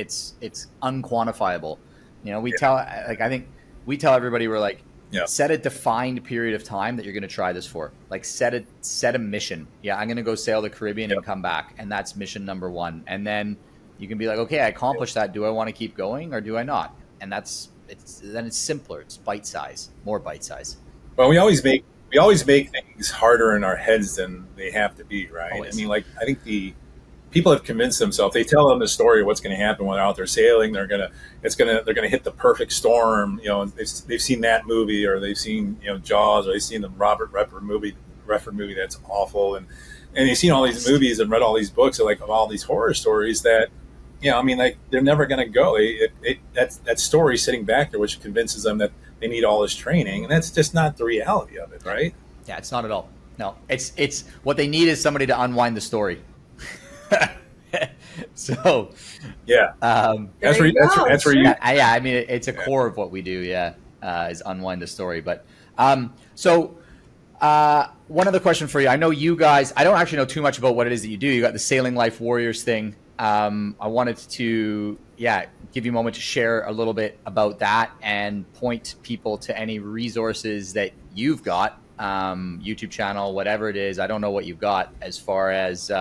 unquantifiable. I think we tell everybody, we're like, set a defined period of time that you're going to try this for. Like set a mission. Yeah. I'm going to go sail the Caribbean and come back. And that's mission number 1. And then you can be like, okay, I accomplished that. Do I want to keep going or do I not? And then it's simpler. It's bite size, more bite size. Well, we always make things harder in our heads than they have to be, right? Always. I mean, I think the people have convinced themselves. They tell them the story of what's going to happen when they're out there sailing. They're gonna hit the perfect storm. They've seen that movie, or they've seen Jaws, or they've seen the Robert Redford movie that's awful, and they've seen all these movies and read all these books of all these horror stories that they're never going to go. That story sitting back there, which convinces them that they need all this training, and that's just not the reality of it, right? Yeah, it's not at all. No, it's what they need is somebody to unwind the story. So, yeah, that's where you. I mean, it's a core of what we do. Yeah, is unwind the story. But so one other question for you. I know you guys. I don't actually know too much about what it is that you do. You got the Sailing Life Warriors thing. I wanted to give you a moment to share a little bit about that and point people to any resources that you've got, YouTube channel, whatever it is. I don't know what you've got as far as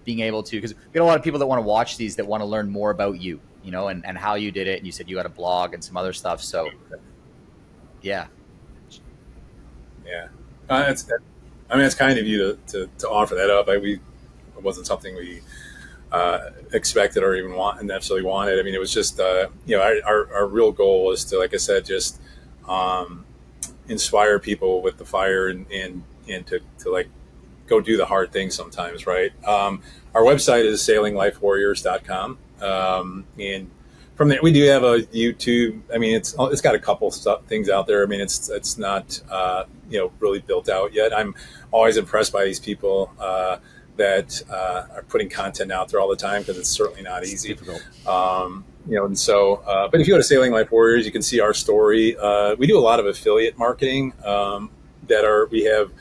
being able to, because we got a lot of people that want to watch these that want to learn more about you, and how you did it. And you said you had a blog and some other stuff. So yeah. It's kind of you to offer that up. It wasn't something we expected or even necessarily wanted. I mean, it was just our real goal was to, like I said, just inspire people with the fire and to go do the hard things sometimes, right? Our website is sailinglifewarriors.com, and from there we do have a YouTube. I mean, it's got a couple things out there. I mean, it's not really built out yet. I'm always impressed by these people that are putting content out there all the time, because it's certainly not easy. And so, but if you go to Sailing Life Warriors, you can see our story. We do a lot of affiliate marketing. We have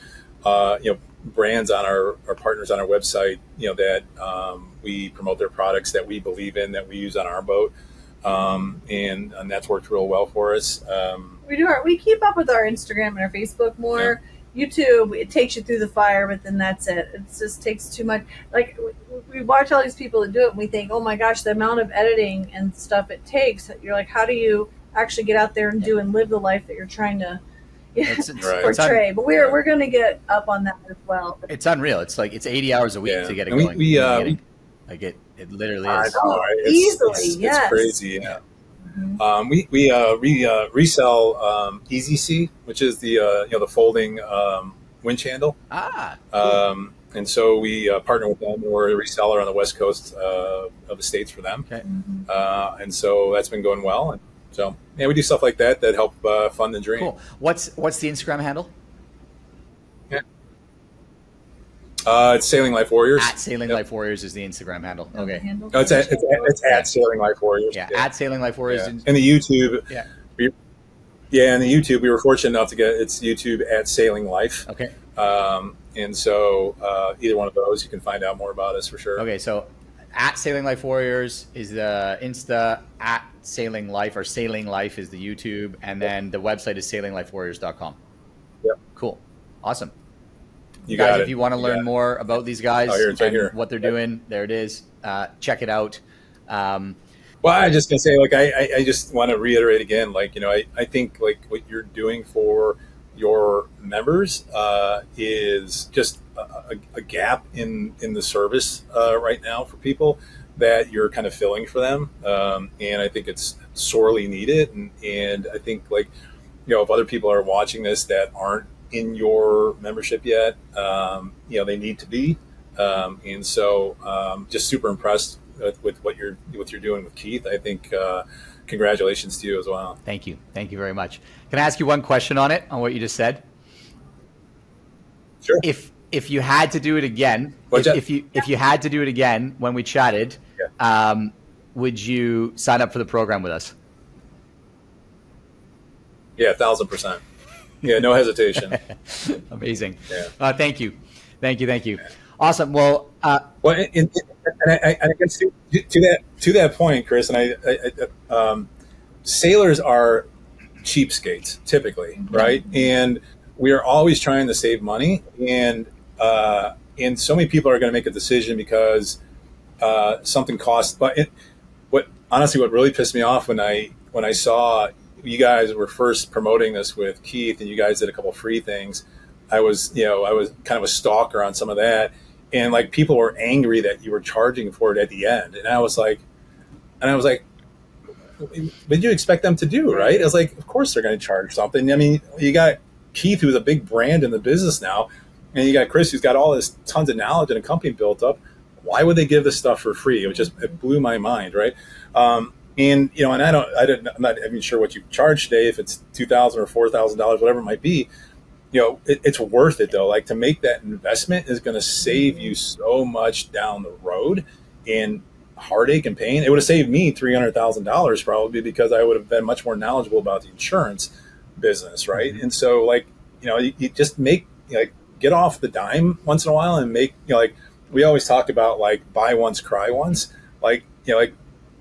brands on our partners on our website, that we promote their products that we believe in, that we use on our boat, and that's worked real well for us. We keep up with our Instagram and our Facebook more. Yeah. YouTube, it takes you through the fire, but then that's it. It just takes too much. Like, we watch all these people that do it, and we think, oh my gosh, the amount of editing and stuff it takes. You're like, how do you actually get out there and do and live the life that you're trying to portray? But we're going to get up on that as well. It's unreal. It's like it's 80 hours a week to get it going. It literally is. Easily, it's crazy. Yeah. We resell Easy Sea, which is the the folding winch handle. Cool. And so we partner with them. We're a reseller on the West Coast of the States for them. Okay. And so that's been going well. And so, yeah, we do stuff like that help fund the dream. Cool. What's the Instagram handle? Yeah. It's Sailing Life Warriors. At Sailing Life Warriors is the Instagram handle. Okay. It's at Sailing Life Warriors. Yeah, at Sailing Life Warriors. Yeah. And the YouTube. Yeah. And the YouTube, we were fortunate enough to get it's YouTube at Sailing Life. Okay. And so either one of those, you can find out more about us for sure. Okay, so at Sailing Life Warriors is the Insta, at Sailing Life or Sailing Life is the YouTube, and then the website is sailinglifewarriors.com. Yep. Cool. Awesome. You guys, got it. if you want to learn more about these guys it's right here. What they're doing, there it is. Check it out. Well, I just gonna say, like, I just want to reiterate again, like, I think like what you're doing for your members is just a gap in the service right now for people that you're kind of filling for them, and I think it's sorely needed. And I think, like, if other people are watching this that aren't in your membership yet, they need to be. And so, just super impressed with what you're doing with Keith. I think congratulations to you as well. Thank you very much. Can I ask you one question on what you just said? Sure. If you had to do it again, if you had to do it again when we chatted, would you sign up for the program with us? Yeah, 1,000%. Yeah, no hesitation. Amazing. Yeah. Thank you. Yeah. Awesome. Well, and I guess to that point, Chris, and sailors are cheapskates typically, right? And we are always trying to save money, and so many people are going to make a decision because something costs. But what really pissed me off when I saw you guys were first promoting this with Keith, and you guys did a couple free things, I was kind of a stalker on some of that. And like, people were angry that you were charging for it at the end. And I was like, what did you expect them to do? Right. I was like, of course they're going to charge something. I mean, you got Keith, who's a big brand in the business now, and you got Chris, who's got all this tons of knowledge and a company built up. Why would they give this stuff for free? It blew my mind. Right. And I'm not even sure what you charge today, if it's $2,000 or $4,000, whatever it might be. It's worth it though. Like, to make that investment is going to save you so much down the road in heartache and pain. It would have saved me $300,000 probably, because I would have been much more knowledgeable about the insurance business, right? And so, like, you just get off the dime once in a while and make, like we always talk about, like, buy once, cry once. Like,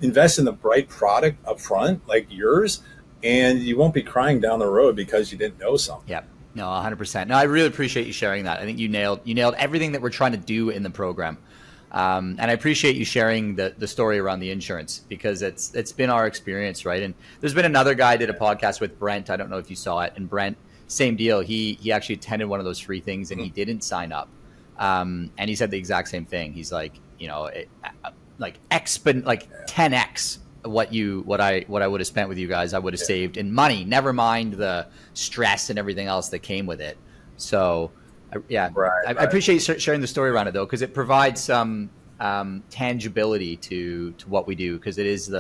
invest in the right product up front, like yours, and you won't be crying down the road because you didn't know something. Yep. No, 100%. No, I really appreciate you sharing that. I think you nailed everything that we're trying to do in the program. And I appreciate you sharing the story around the insurance, because it's been our experience, right? And there's been another guy did a podcast with Brent. I don't know if you saw it. And Brent, same deal. He actually attended one of those free things, and he didn't sign up. And he said the exact same thing. He's like, 10x what I would have spent with you guys, I would have saved in money, never mind the stress and everything else that came with it. So I appreciate you sharing the story around it though, because it provides some tangibility to what we do, because it's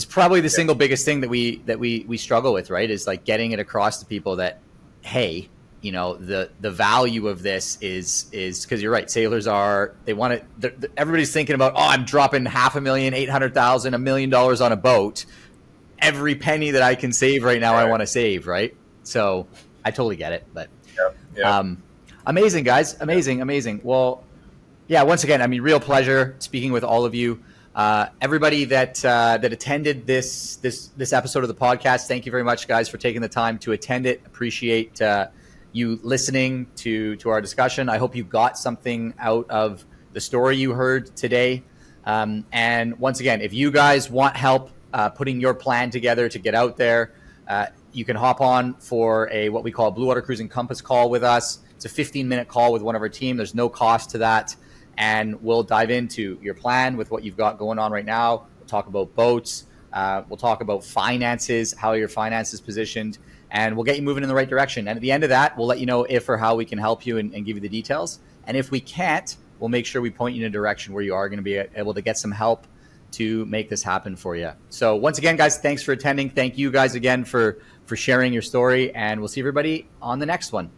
probably the single biggest thing that we struggle with, right? Is like getting it across to people that, hey, the value of this is because you're right. Sailors everybody's thinking about, I'm dropping $500,000, $800,000, $1 million on a boat. Every penny that I can save right now, I want to save, right? So I totally get it, but amazing, guys. Amazing. Well, yeah, once again, I mean, real pleasure speaking with all of you. Everybody that attended this episode of the podcast, thank you very much, guys, for taking the time to attend it. Appreciate you listening to our discussion. I hope you got something out of the story you heard today. And once again, if you guys want help putting your plan together to get out there, you can hop on for what we call a Bluewater Cruising Compass call with us. It's a 15-minute call with one of our team. There's no cost to that. And we'll dive into your plan with what you've got going on right now. We'll talk about boats. We'll talk about finances, how your finance is positioned. and we'll get you moving in the right direction. And at the end of that, we'll let you know if or how we can help you and give you the details. And if we can't, we'll make sure we point you in a direction where you are going to be able to get some help to make this happen for you. So once again, guys, thanks for attending. Thank you guys again for sharing your story, and we'll see everybody on the next one.